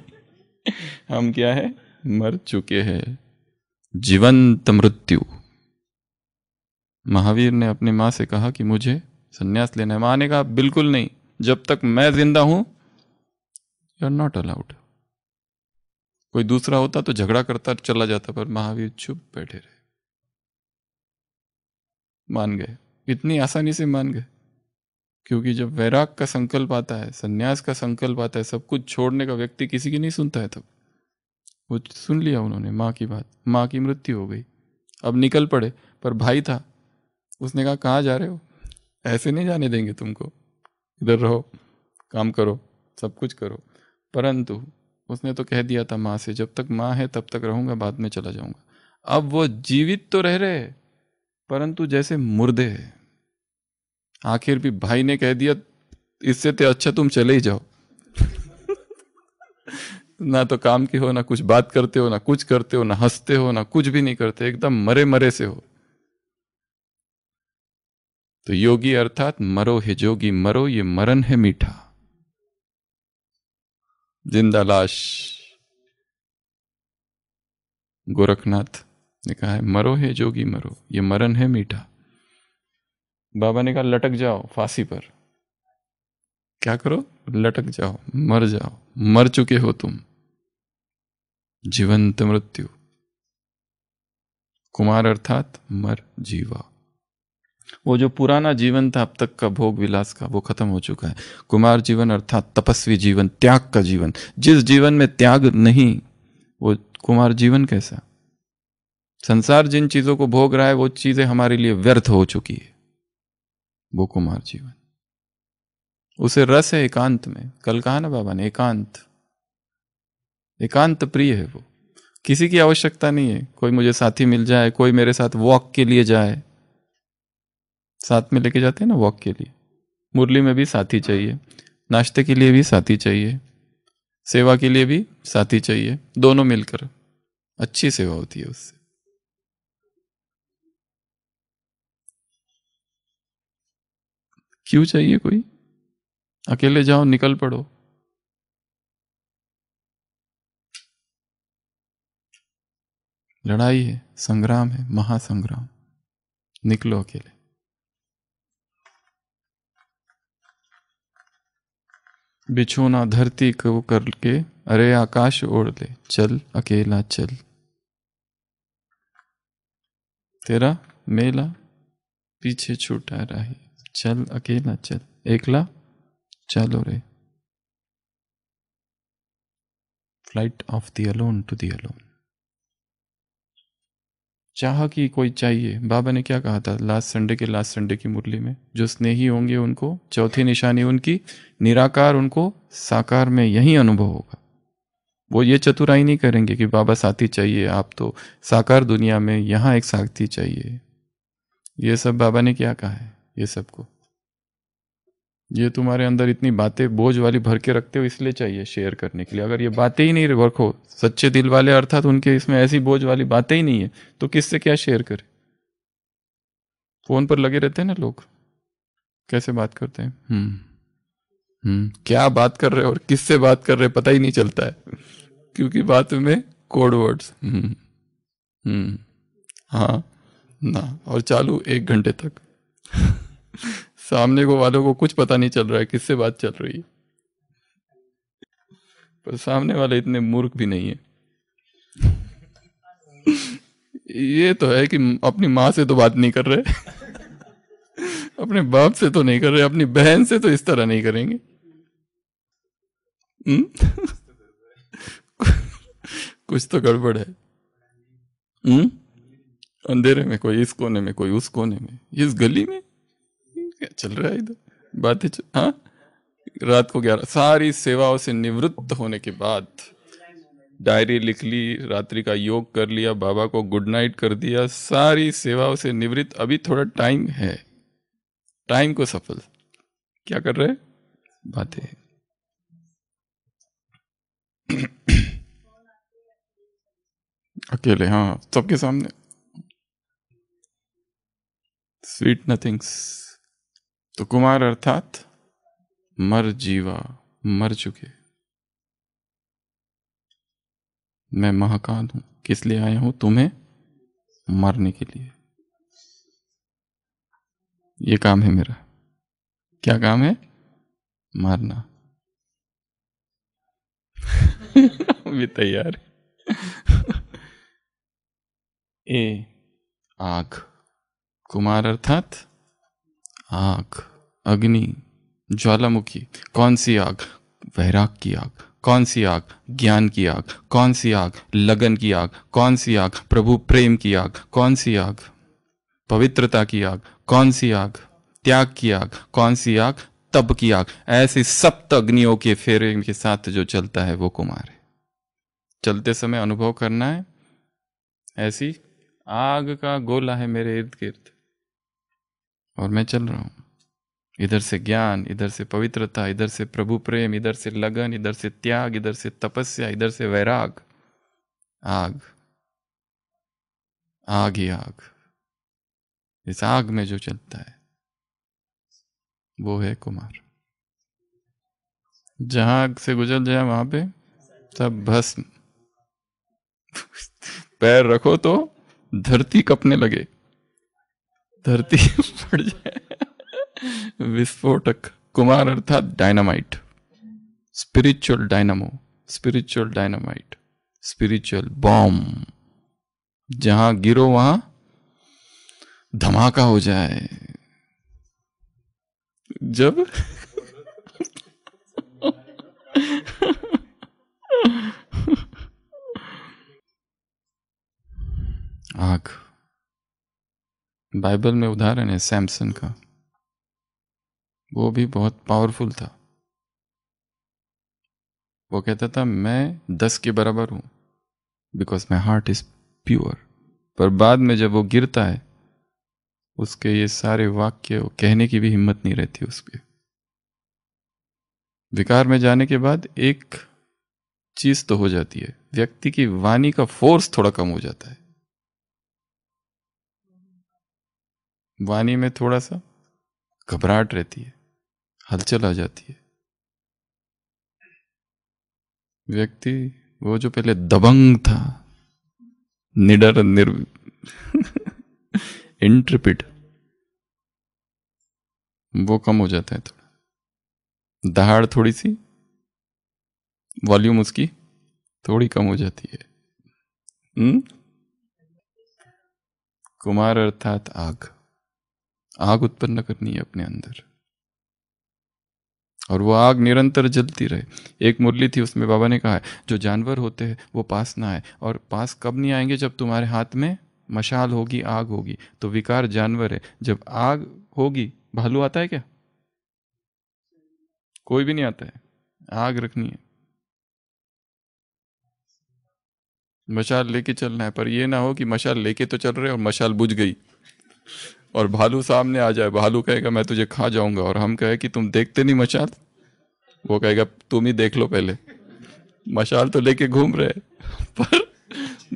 हम क्या है, मर चुके हैं। जीवंत मृत्यु। महावीर ने अपनी माँ से कहा कि मुझे संन्यास लेना है। माँ ने कहा बिल्कुल नहीं, जब तक मैं जिंदा हूं यू आर नॉट अलाउड। कोई दूसरा होता तो झगड़ा करता चला जाता, पर महावीर चुप बैठे रहे, मान गए, इतनी आसानी से मान गए। क्योंकि जब वैराग का संकल्प आता है, संन्यास का संकल्प आता है, सब कुछ छोड़ने का, व्यक्ति किसी की नहीं सुनता है। तब वो सुन लिया उन्होंने माँ की बात, माँ की मृत्यु हो गई, अब निकल पड़े। पर भाई था, उसने कहा कहाँ जा रहे हो, ऐसे नहीं जाने देंगे तुमको, इधर रहो, काम करो, सब कुछ करो। परंतु उसने तो कह दिया था माँ से, जब तक माँ है तब तक रहूंगा, बाद में चला जाऊंगा। अब वो जीवित तो रह रहे, परंतु जैसे मुर्दे हैं। आखिर भी भाई ने कह दिया, इससे तो अच्छा तुम चले ही जाओ। ना तो काम की हो, ना कुछ बात करते हो, ना कुछ करते हो, ना हंसते हो, ना कुछ भी नहीं करते, एकदम मरे मरे से हो। तो योगी अर्थात मरो है जोगी, मरो ये मरण है मीठा। जिंदा लाश। गोरखनाथ ने कहा है मरो है जोगी मरो, ये मरण है मीठा। बाबा ने कहा लटक जाओ फांसी पर। क्या करो, लटक जाओ, मर जाओ, मर चुके हो तुम। जीवंत मृत्यु। कुमार अर्थात मर जीवा। वो जो पुराना जीवन था अब तक का भोग विलास का, वो खत्म हो चुका है। कुमार जीवन अर्थात तपस्वी जीवन, त्याग का जीवन। जिस जीवन में त्याग नहीं, वो कुमार जीवन कैसा। संसार जिन चीजों को भोग रहा है वो चीजें हमारे लिए व्यर्थ हो चुकी है, वो कुमार जीवन। उसे रस है एकांत में। कल कहा ना बाबा ने, एकांत, एकांत प्रिय है वो। किसी की आवश्यकता नहीं है, कोई मुझे साथी मिल जाए, कोई मेरे साथ वॉक के लिए जाए। साथ में लेके जाते हैं ना वॉक के लिए, मुरली में भी साथी चाहिए, नाश्ते के लिए भी साथी चाहिए, सेवा के लिए भी साथी चाहिए। दोनों मिलकर अच्छी सेवा होती है उससे। क्यों चाहिए कोई, अकेले जाओ, निकल पड़ो। लड़ाई है, संग्राम है, महासंग्राम। निकलो अकेले। बिछोना धरती को करके, अरे आकाश ओढ़ ले, चल अकेला चल। तेरा मेला पीछे छूटा रही, चल अकेला चल, एकला चलो रे। Flight of the alone to the alone. चाह कि कोई चाहिए। बाबा ने क्या कहा था लास्ट संडे की मुरली में, जो स्नेही होंगे उनको चौथी निशानी उनकी निराकार, उनको साकार में यही अनुभव होगा। वो ये चतुराई नहीं करेंगे कि बाबा साथी चाहिए, आप तो साकार दुनिया में, यहाँ एक साथी चाहिए। ये सब बाबा ने क्या कहा है, ये सबको, ये तुम्हारे अंदर इतनी बातें बोझ वाली भर के रखते हो, इसलिए चाहिए शेयर करने के लिए। अगर ये बातें ही नहीं रखो, सच्चे दिल वाले अर्थात उनके इसमें ऐसी बोझ वाली बातें ही नहीं है, तो किससे क्या शेयर करे। फोन पर लगे रहते हैं ना लोग, कैसे बात करते हैं, क्या बात कर रहे हैं और किससे बात कर रहे हैं पता ही नहीं चलता है, क्योंकि बात में कोड वर्ड्स, हाँ ना, और चालू 1 घंटे तक। सामने को वालों को कुछ पता नहीं चल रहा है किससे बात चल रही है, पर सामने वाले इतने मूर्ख भी नहीं है। ये तो है कि अपनी माँ से तो बात नहीं कर रहे, अपने बाप से तो नहीं कर रहे, अपनी बहन से तो इस तरह नहीं करेंगे। कुछ तो गड़बड़ है। अंधेरे में कोई इस कोने में, कोई उस कोने में, इस गली में क्या चल रहा है इधर, बातें हाँ। रात को 11 सारी सेवाओं से निवृत्त होने के बाद डायरी लिख ली, रात्रि का योग कर लिया, बाबा को गुड नाइट कर दिया, सारी सेवाओं से निवृत्त। अभी थोड़ा टाइम है, टाइम को सफल क्या कर रहे, बातें। अकेले, हाँ, सबके सामने। Sweet nothings. तो कुमार अर्थात मर जीवा, मर चुके। मैं महाकाल हूं, किस लिए आया हूं? तुम्हें मारने के लिए। ये काम है मेरा। क्या काम है? मारना। भी तैयार है। ए आग, कुमार अर्थात आग, अग्नि, ज्वालामुखी। कौन सी आग? वैराग की आग। कौन सी आग? ज्ञान की आग। कौन सी आग? लगन की आग। कौन सी आग? प्रभु प्रेम की आग। कौन सी आग? पवित्रता की आग। कौन सी आग? त्याग की आग। कौन सी आग? तप की आग। ऐसी सप्त अग्नियों के फेरे के साथ जो चलता है वो कुमार है। चलते समय अनुभव करना है, ऐसी आग का गोला है मेरे इर्द गिर्द और मैं चल रहा हूं। इधर से ज्ञान, इधर से पवित्रता, इधर से प्रभु प्रेम, इधर से लगन, इधर से त्याग, इधर से तपस्या, इधर से वैराग। आग, आग ही आग। इस आग में जो चलता है वो है कुमार। जहां आग से गुजर जाए वहां पे सब भस्म। पैर रखो तो धरती कपने लगे, धरती फट जाए। विस्फोटक। कुमार अर्थात dynamite, spiritual dynamo, spiritual dynamite, spiritual bomb. जहां गिरो वहां धमाका हो जाए। जब आग, बाइबल में उदाहरण है सैमसन का। वो भी बहुत पावरफुल था। वो कहता था मैं 10 के बराबर हूं because my heart is pure. पर बाद में जब वो गिरता है उसके ये सारे वाक्य कहने की भी हिम्मत नहीं रहती उसके। विकार में जाने के बाद एक चीज तो हो जाती है, व्यक्ति की वाणी का फोर्स थोड़ा कम हो जाता है। वाणी में थोड़ा सा घबराहट रहती है, हलचल आ जाती है। व्यक्ति वो जो पहले दबंग था, निडर इंट्रिपिड, वो कम हो जाता है थोड़ा। दहाड़ थोड़ी सी, वॉल्यूम उसकी थोड़ी कम हो जाती है। कुमार अर्थात आग, आग उत्पन्न करनी है अपने अंदर और वो आग निरंतर जलती रहे। एक मुरली थी, उसमें बाबा ने कहा है जो जानवर होते हैं वो पास ना आए। और पास कब नहीं आएंगे? जब तुम्हारे हाथ में मशाल होगी, आग होगी। तो विकार जानवर है, जब आग होगी। भालू आता है क्या? कोई भी नहीं आता है। आग रखनी है, मशाल लेके चलना है। पर ये ना हो कि मशाल लेके तो चल रहे और मशाल बुझ गई और भालू सामने आ जाए। भालू कहेगा मैं तुझे खा जाऊंगा और हम कहे कि तुम देखते नहीं मशाल। वो कहेगा तुम ही देख लो पहले, मशाल तो लेके घूम रहे पर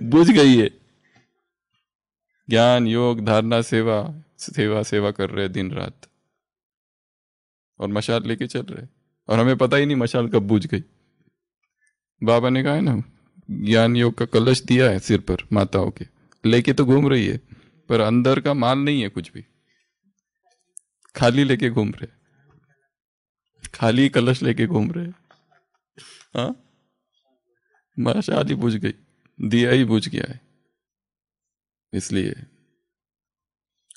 बुझ गई है। ज्ञान, योग, धारणा, सेवा, सेवा सेवा कर रहे दिन रात और मशाल लेके चल रहे और हमें पता ही नहीं मशाल कब बुझ गई। बाबा ने कहा है ना, ज्ञान योग का कलश दिया है सिर पर माताओं के, लेके तो घूम रही है पर अंदर का माल नहीं है कुछ भी, खाली लेके घूम रहे, खाली कलश लेके घूम रहे। हाँ, मशाल ही बुझ गई, दिया ही बुझ गया है। इसलिए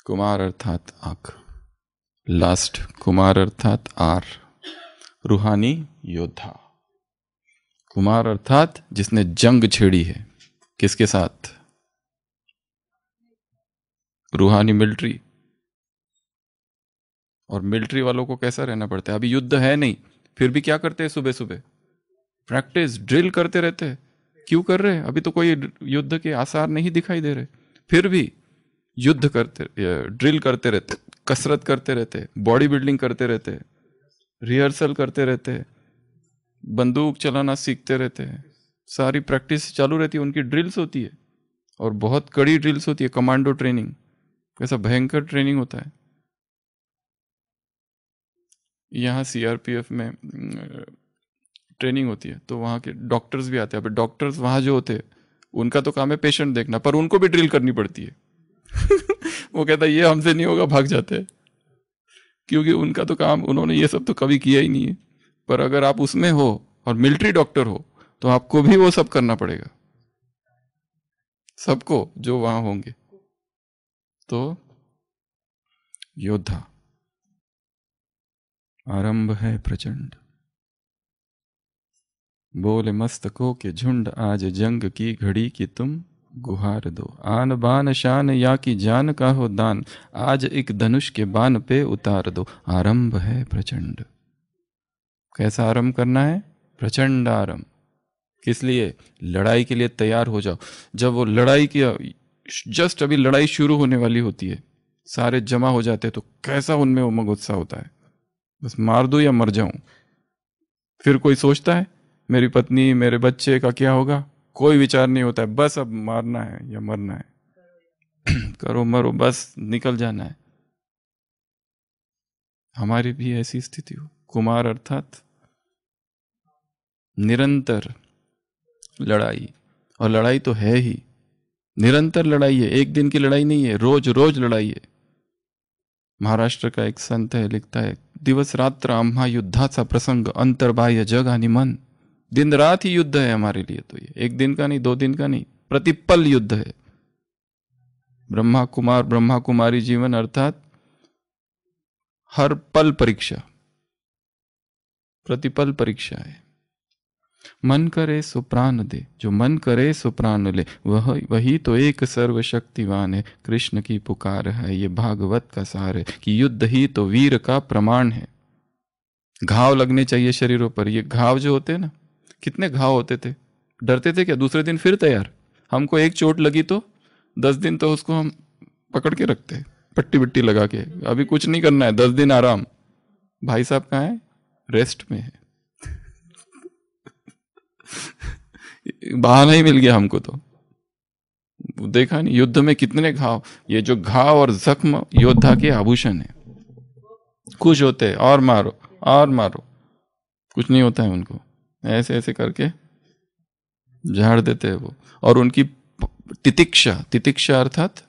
कुमार अर्थात आग। लास्ट, कुमार अर्थात आर, रूहानी योद्धा। कुमार अर्थात जिसने जंग छेड़ी है। किसके साथ? रूहानी मिलिट्री। और मिलिट्री वालों को कैसा रहना पड़ता है? अभी युद्ध है नहीं, फिर भी क्या करते हैं? सुबह सुबह प्रैक्टिस, ड्रिल करते रहते हैं। क्यों कर रहे हैं? अभी तो कोई युद्ध के आसार नहीं दिखाई दे रहे, फिर भी युद्ध करते, ड्रिल करते रहते, कसरत करते रहते, बॉडी बिल्डिंग करते रहते, रिहर्सल करते रहते, बंदूक चलाना सीखते रहते हैं। सारी प्रैक्टिस चालू रहती है, उनकी ड्रिल्स होती है और बहुत कड़ी ड्रिल्स होती है। कमांडो ट्रेनिंग, ऐसा भयंकर ट्रेनिंग होता है। यहाँ सीआरपीएफ में ट्रेनिंग होती है, तो वहाँ के डॉक्टर्स भी आते हैं। अब डॉक्टर्स वहाँ जो होते हैं उनका तो काम है पेशेंट देखना, पर उनको भी ड्रिल करनी पड़ती है। वो कहता है ये हमसे नहीं होगा, भाग जाते हैं, क्योंकि उनका तो काम, उन्होंने ये सब तो कभी किया ही नहीं है। पर अगर आप उसमें हो और मिलिट्री डॉक्टर हो तो आपको भी वो सब करना पड़ेगा, सबको जो वहां होंगे। तो योद्धा, आरंभ है प्रचंड, बोले मस्तकों के झुंड, आज जंग की घड़ी की तुम गुहार दो। आन बान शान या की जान का हो दान, आज एक धनुष के बान पे उतार दो। आरंभ है प्रचंड। कैसा आरंभ करना है? प्रचंड आरंभ। किस लिए? लड़ाई के लिए तैयार हो जाओ। जब वो लड़ाई की जस्ट अभी लड़ाई शुरू होने वाली होती है, सारे जमा हो जाते हैं, तो कैसा उनमें उमंग उत्साह होता है, बस मार दो या मर जाऊं। फिर कोई सोचता है मेरी पत्नी मेरे बच्चे का क्या होगा? कोई विचार नहीं होता है, बस अब मारना है या मरना है। करो मरो, बस निकल जाना है। हमारी भी ऐसी स्थिति हो। कुमार अर्थात निरंतर लड़ाई, और लड़ाई तो है ही, निरंतर लड़ाई है, एक दिन की लड़ाई नहीं है, रोज रोज लड़ाई है। महाराष्ट्र का एक संत है, लिखता है, दिवस रात्र आम्हा युद्धाचा प्रसंग, अंतर्बाह्य जग आणि मन। दिन रात ही युद्ध है हमारे लिए। तो ये एक दिन का नहीं, 2 दिन का नहीं, प्रतिपल युद्ध है। ब्रह्मा कुमार ब्रह्मा कुमारी जीवन अर्थात हर पल परीक्षा, प्रतिपल परीक्षा है। मन करे सो प्राण दे, जो मन करे सो प्राण ले, वही तो एक सर्वशक्तिवान है। कृष्ण की पुकार है, ये भागवत का सार है, कि युद्ध ही तो वीर का प्रमाण है। घाव लगने चाहिए शरीरों पर। ये घाव जो होते हैं ना, कितने घाव होते थे, डरते थे क्या? दूसरे दिन फिर तैयार। हमको एक चोट लगी तो 10 दिन तो उसको हम पकड़ के रखते हैं, पट्टी बिट्टी लगा के, अभी कुछ नहीं करना है, 10 दिन आराम। भाई साहब कहाँ है? रेस्ट में है। बहाना ही मिल गया हमको। तो देखा नहीं युद्ध में कितने घाव। ये जो घाव और जख्म योद्धा के आभूषण है। खुश होते हैं और मारो और मारो, कुछ नहीं होता है उनको, ऐसे ऐसे करके झाड़ देते हैं वो। और उनकी तितिक्षा, तितिक्षा अर्थात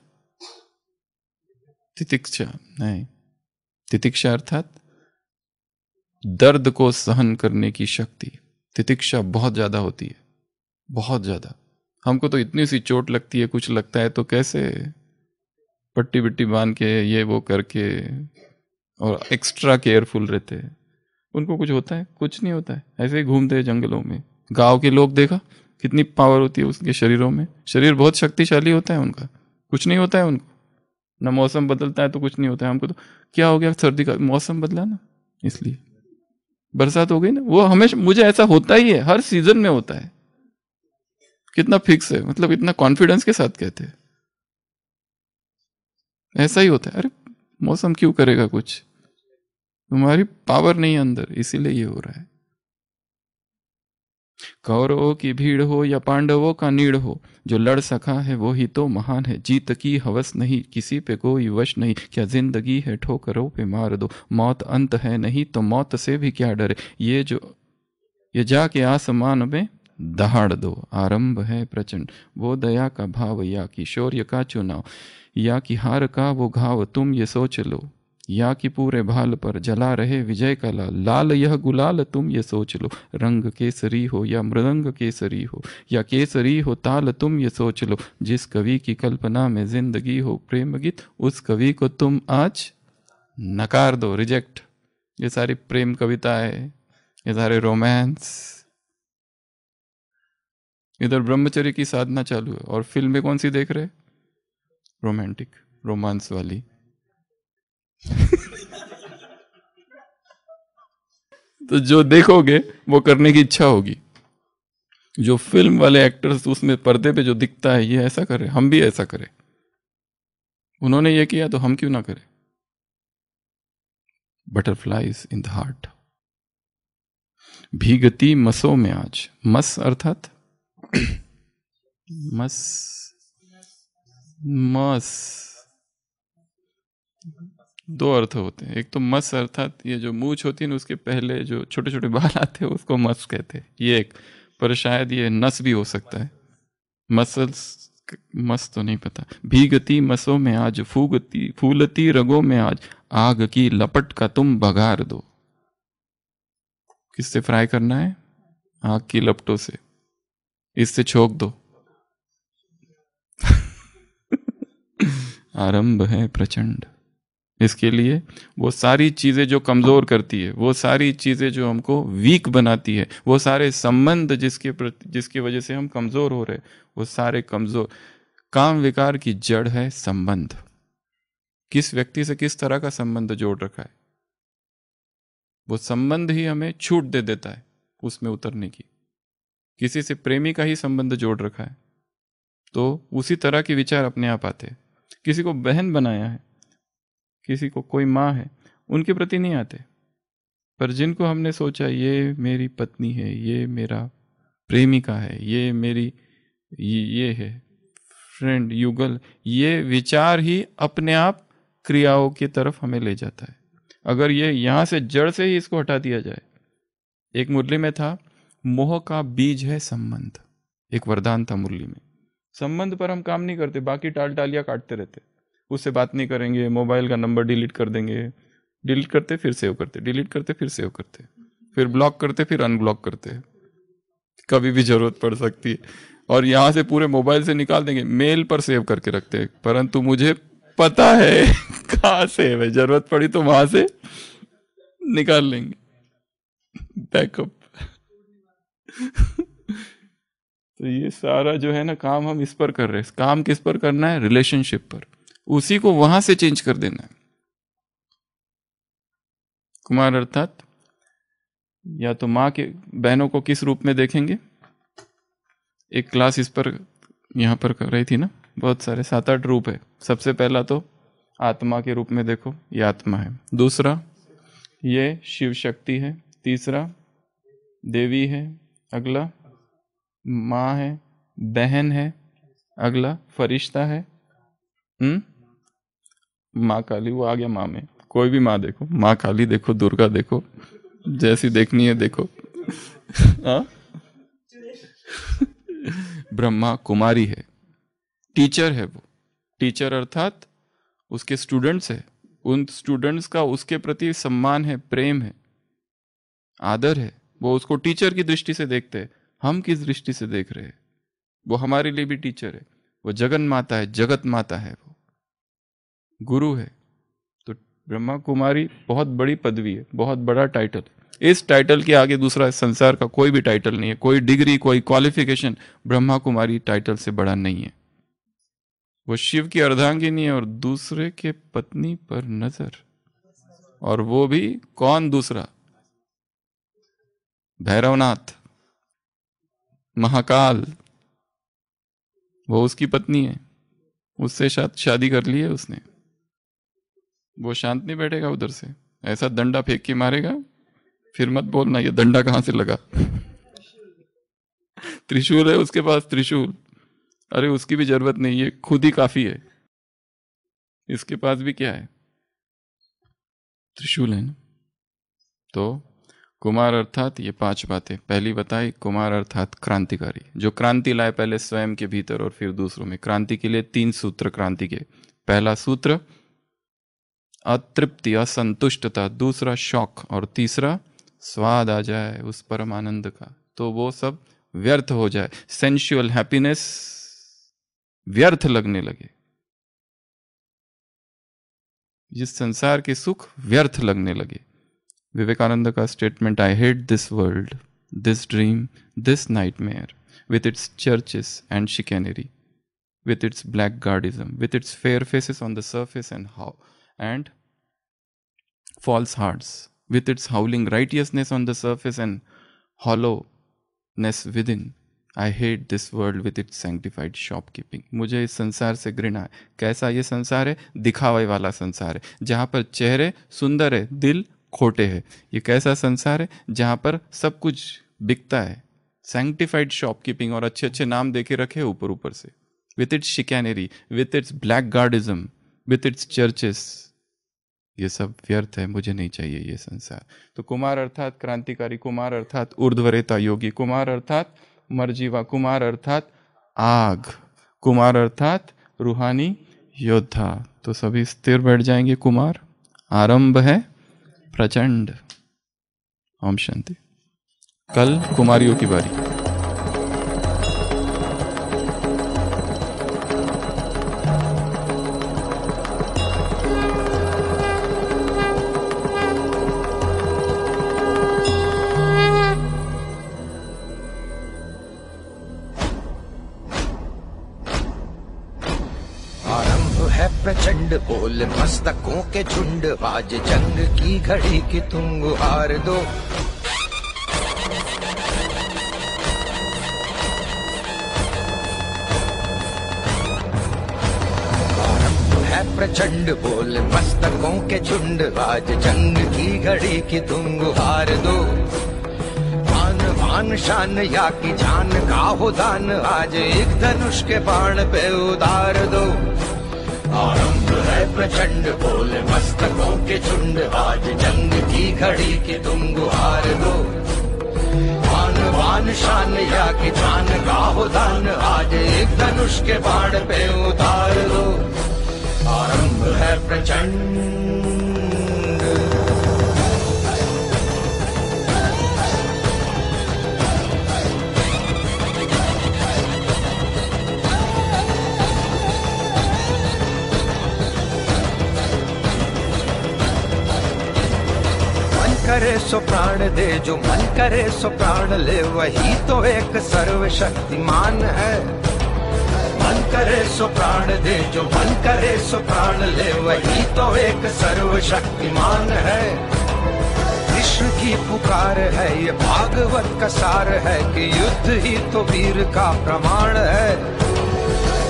तितिक्षा नहीं, तितिक्षा अर्थात दर्द को सहन करने की शक्ति। तितिक्षा बहुत ज्यादा होती है, बहुत ज्यादा। हमको तो इतनी सी चोट लगती है, कुछ लगता है तो कैसे पट्टी बिट्टी बांध के ये वो करके, और एक्स्ट्रा केयरफुल रहते हैं। उनको कुछ होता है? कुछ नहीं होता है, ऐसे ही घूमते हैं जंगलों में। गांव के लोग देखा कितनी पावर होती है उसके शरीरों में, शरीर बहुत शक्तिशाली होता है उनका, कुछ नहीं होता है उनको। ना मौसम बदलता है तो कुछ नहीं होता है। हमको तो क्या हो गया, सर्दी का मौसम बदला ना, इसलिए बरसात हो गई ना, वो हमेशा मुझे ऐसा होता ही है, हर सीजन में होता है। कितना फिक्स है, मतलब इतना कॉन्फिडेंस के साथ कहते हैं ऐसा ही होता है। अरे मौसम क्यों करेगा कुछ, तुम्हारी पावर नहीं है अंदर, इसीलिए ये हो रहा है। कौरवों की भीड़ हो या पांडवों का नीड़ हो, जो लड़ सका है वो ही तो महान है। जीत की हवस नहीं, किसी पे कोई वश नहीं, क्या जिंदगी है ठोकरों पे मार दो। मौत अंत है नहीं तो मौत से भी क्या डरे, ये जाके आसमान में दहाड़ दो। आरंभ है प्रचंड, वो दया का भाव या कि शौर्य का चुनाव, या कि हार का वो घाव तुम ये सोच लो, या कि पूरे भाल पर जला रहे विजय का लाल। लाल यह गुलाल तुम ये सोच लो, रंग केसरी हो या मृदंग केसरी हो, या केसरी हो ताल तुम ये सोच लो। जिस कवि की कल्पना में जिंदगी हो प्रेम गीत, उस कवि को तुम आज नकार दो, रिजेक्ट। ये सारी प्रेम कविता है, ये सारे रोमांस। इधर ब्रह्मचर्य की साधना चालू है और फिल्में कौन सी देख रहे? रोमांटिक, रोमांस वाली। तो जो देखोगे वो करने की इच्छा होगी। जो फिल्म वाले एक्टर्स उसमें पर्दे पे जो दिखता है, ये ऐसा करे, हम भी ऐसा करें। उन्होंने ये किया तो हम क्यों ना करें। Butterflies in the heart. भीगती मसों में आज, मस अर्थात मस, मस दो अर्थ होते हैं। एक तो मस अर्थात ये जो मूछ होती है ना, उसके पहले जो छोटे छोटे बाल आते हैं उसको मस कहते हैं, ये एक। पर शायद ये नस भी हो सकता है, मसल्स, मस तो नहीं पता। भीगती मसों में आज फूगती फूलती रगों में आज, आग की लपट का तुम बघार दो। किससे फ्राई करना है? आग की लपटों से, इससे छोक दो। आरंभ है प्रचंड। इसके लिए वो सारी चीजें जो कमजोर करती है, वो सारी चीजें जो हमको वीक बनाती है, वो सारे संबंध जिसकी वजह से हम कमजोर हो रहे, वो सारे कमजोर। काम विकार की जड़ है संबंध। किस व्यक्ति से किस तरह का संबंध जोड़ रखा है, वो संबंध ही हमें छूट दे देता है उसमें उतरने की। किसी से प्रेमी का ही संबंध जोड़ रखा है तो उसी तरह के विचार अपने आप आते हैं। किसी को बहन बनाया है, किसी को कोई माँ है, उनके प्रति नहीं आते। पर जिनको हमने सोचा ये मेरी पत्नी है, ये मेरा प्रेमिका है, ये मेरी ये है फ्रेंड, युगल, ये विचार ही अपने आप क्रियाओं की तरफ हमें ले जाता है। अगर ये यहाँ से जड़ से ही इसको हटा दिया जाए। एक मुरली में था, मोह का बीज है संबंध। एक वरदान था मुरली में। संबंध पर हम काम नहीं करते, बाकी टाल टालियां काटते रहते। उससे बात नहीं करेंगे, मोबाइल का नंबर डिलीट कर देंगे, डिलीट करते फिर सेव करते, डिलीट करते फिर सेव करते, फिर ब्लॉक करते फिर अनब्लॉक करते, कभी भी जरूरत पड़ सकती है। और यहाँ से पूरे मोबाइल से निकाल देंगे, मेल पर सेव करके रखते हैं। परंतु मुझे पता है कहाँ सेव है, जरूरत पड़ी तो वहां से निकाल लेंगे, बैकअप। तो ये सारा जो है ना काम हम इस पर कर रहे हैं। काम किस पर करना है? रिलेशनशिप पर। उसी को वहां से चेंज कर देना है। कुमार अर्थात या तो माँ के बहनों को किस रूप में देखेंगे? एक क्लास इस पर यहां पर कर रही थी ना, बहुत सारे 7-8 रूप है। सबसे पहला तो आत्मा के रूप में देखो, ये आत्मा है। दूसरा ये शिव शक्ति है। तीसरा देवी है। अगला माँ है, बहन है। अगला फरिश्ता है। माँ काली, वो आ गया माँ में। कोई भी माँ देखो, माँ काली देखो, दुर्गा देखो, जैसी देखनी है देखो। ब्रह्मा कुमारी है, टीचर है। वो टीचर अर्थात उसके स्टूडेंट्स है, उन स्टूडेंट्स का उसके प्रति सम्मान है, प्रेम है, आदर है। वो उसको टीचर की दृष्टि से देखते हैं। हम किस दृष्टि से देख रहे हैं? वो हमारे लिए भी टीचर है। वो जगन माता है, जगत माता है, वो गुरु है। तो ब्रह्मा कुमारी बहुत बड़ी पदवी है, बहुत बड़ा टाइटल। इस टाइटल के आगे दूसरा संसार का कोई भी टाइटल नहीं है। कोई डिग्री, कोई क्वालिफिकेशन ब्रह्मा कुमारी टाइटल से बड़ा नहीं है। वो शिव की अर्धांगिनी है और दूसरे के पत्नी पर नजर, और वो भी कौन? दूसरा भैरवनाथ, महाकाल, वो उसकी पत्नी है। उससे शादी कर ली है उसने। वो शांत नहीं बैठेगा उधर से, ऐसा डंडा फेंक के मारेगा। फिर मत बोलना ये डंडा कहां से लगा। त्रिशूल है उसके पास, त्रिशूल। अरे उसकी भी जरूरत नहीं, ये खुद ही काफी है। इसके पास भी क्या है? त्रिशूल है ना। तो कुमार अर्थात ये 5 बातें पहली बताई। कुमार अर्थात क्रांतिकारी, जो क्रांति लाए पहले स्वयं के भीतर और फिर दूसरों में। क्रांति के लिए 3 सूत्र क्रांति के। पहला सूत्र अतृप्ति, असंतुष्टता। दूसरा शौक, और तीसरा स्वाद आ जाए उस परम आनंद का, तो वो सब व्यर्थ हो जाए। सेंशुअल हैप्पीनेस व्यर्थ लगने लगे, जिस संसार के सुख व्यर्थ लगने लगे। विवेकानंद का statement, I hate this world, this dream, this nightmare, with its churches and chicanery, with its blackguardism, with its fair faces on the surface and false hearts, with its howling righteousness on the surface and hollowness within. I hate this world with its sanctified shopkeeping. मुझे इस संसार से घृणा है। कैसा ये संसार है? दिखावे वाला संसार है, जहाँ पर चेहरे सुंदर है, दिल खोटे हैं। ये कैसा संसार है? जहाँ पर सब कुछ बिकता है। सैंक्टिफाइड शॉपकीपिंग, और अच्छे अच्छे नाम देके रखे ऊपर ऊपर से। With its chicanery, with its blackguardism, with its churches, ये सब व्यर्थ है, मुझे नहीं चाहिए ये संसार। तो कुमार अर्थात क्रांतिकारी, कुमार अर्थात ऊर्ध्वरेता योगी, कुमार अर्थात मरजीवा, कुमार अर्थात आग, कुमार अर्थात रूहानी योद्धा। तो सभी स्थिर बैठ जाएंगे। कुमार आरंभ है प्रचंड। ओम शांति। कल कुमारियों की बारी। प्रचंड बोल मस्तकों के झुंड, आज जंग की घड़ी की तुम गुहार दो। आरंभ है प्रचंड बोल मस्तकों के झुंड, आज जंग की घड़ी की तुम गुहार दो। आन बान शान या की जान का हो दान, आज एक धनुष के बाण पे उतार दो। आरंभ है प्रचंड बोल मस्तकों के झुंड, आज जंग की घड़ी की तुम गुहार दो। आन बान शान या की जान का हो दान, आज एक धनुष के बाण पे उतार दो। आरंभ है प्रचंड। करे सो प्राण दे, जो मन करे सो प्राण ले, वही तो एक सर्वशक्तिमान है। मन करे सो प्राण दे, जो मन करे सो प्राण ले, वही तो एक सर्वशक्तिमान है। कृष्ण की पुकार है, ये भागवत का सार है कि युद्ध ही तो वीर का प्रमाण है।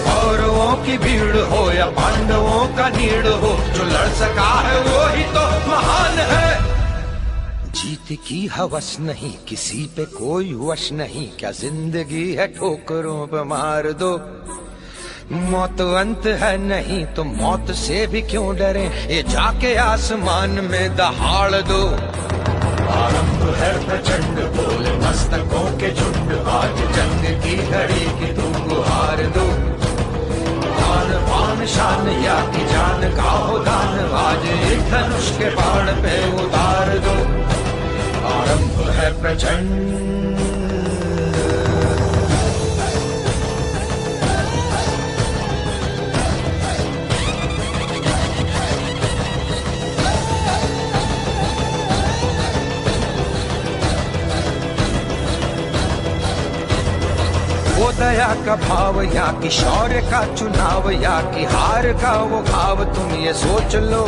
कौरवों की भीड़ हो या पांडवों का नीड़ हो, जो लड़ सका है वो ही तो महान है। जीत की हवस नहीं, किसी पे कोई वश नहीं, क्या जिंदगी है ठोकरों पे मार दो। मौत अंत है नहीं तो मौत से भी क्यों डरे, ये जाके आसमान में दहाड़ दो। आरंभ है प्रचंड बोल मस्तकों के झुंड, आज जंग की घड़ी की तुम गुहार दो। आन बान शान या की जान का हो दान, आज एक धनुष के बाण पे उतार दो। आरंभ है प्रचंड। वो दया का भाव या कि शौर्य का चुनाव, या कि हार का वो भाव, तुम ये सोच लो।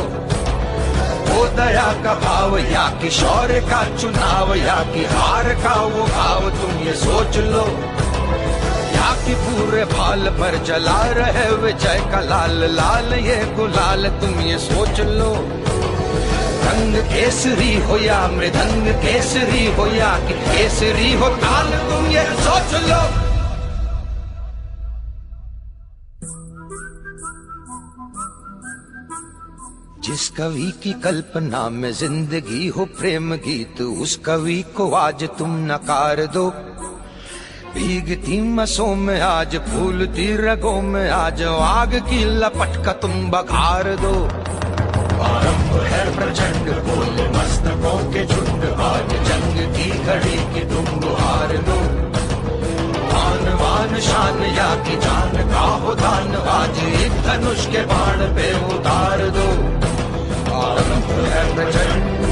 वो दया का भाव या कि शौर्य का चुनाव, या कि हार का वो भाव, तुम ये सोच लो। या कि पूरे भाल पर जला रहे विजय का लाल लाल ये गुलाल, तुम ये सोच लो। रंग केसरी हो या मृदंग केसरी हो, या कि केसरी हो ताल, तुम ये सोच लो। जिस कवि की कल्पना में जिंदगी हो प्रेम गीत, उस कवि को आज तुम नकार दो। भीगती मसों में आज, फूलती रगों में आज, आग की लपट का तुम बघार दो। आरंभ है प्रचंड बोल मस्तकों के झुंड, आज जंग की घड़ी की तुम गुहार दो। आन बान शान या की जान का हो दान, आज एक धनुष के बाण पे उतार दो। आरंभ है प्रचंड।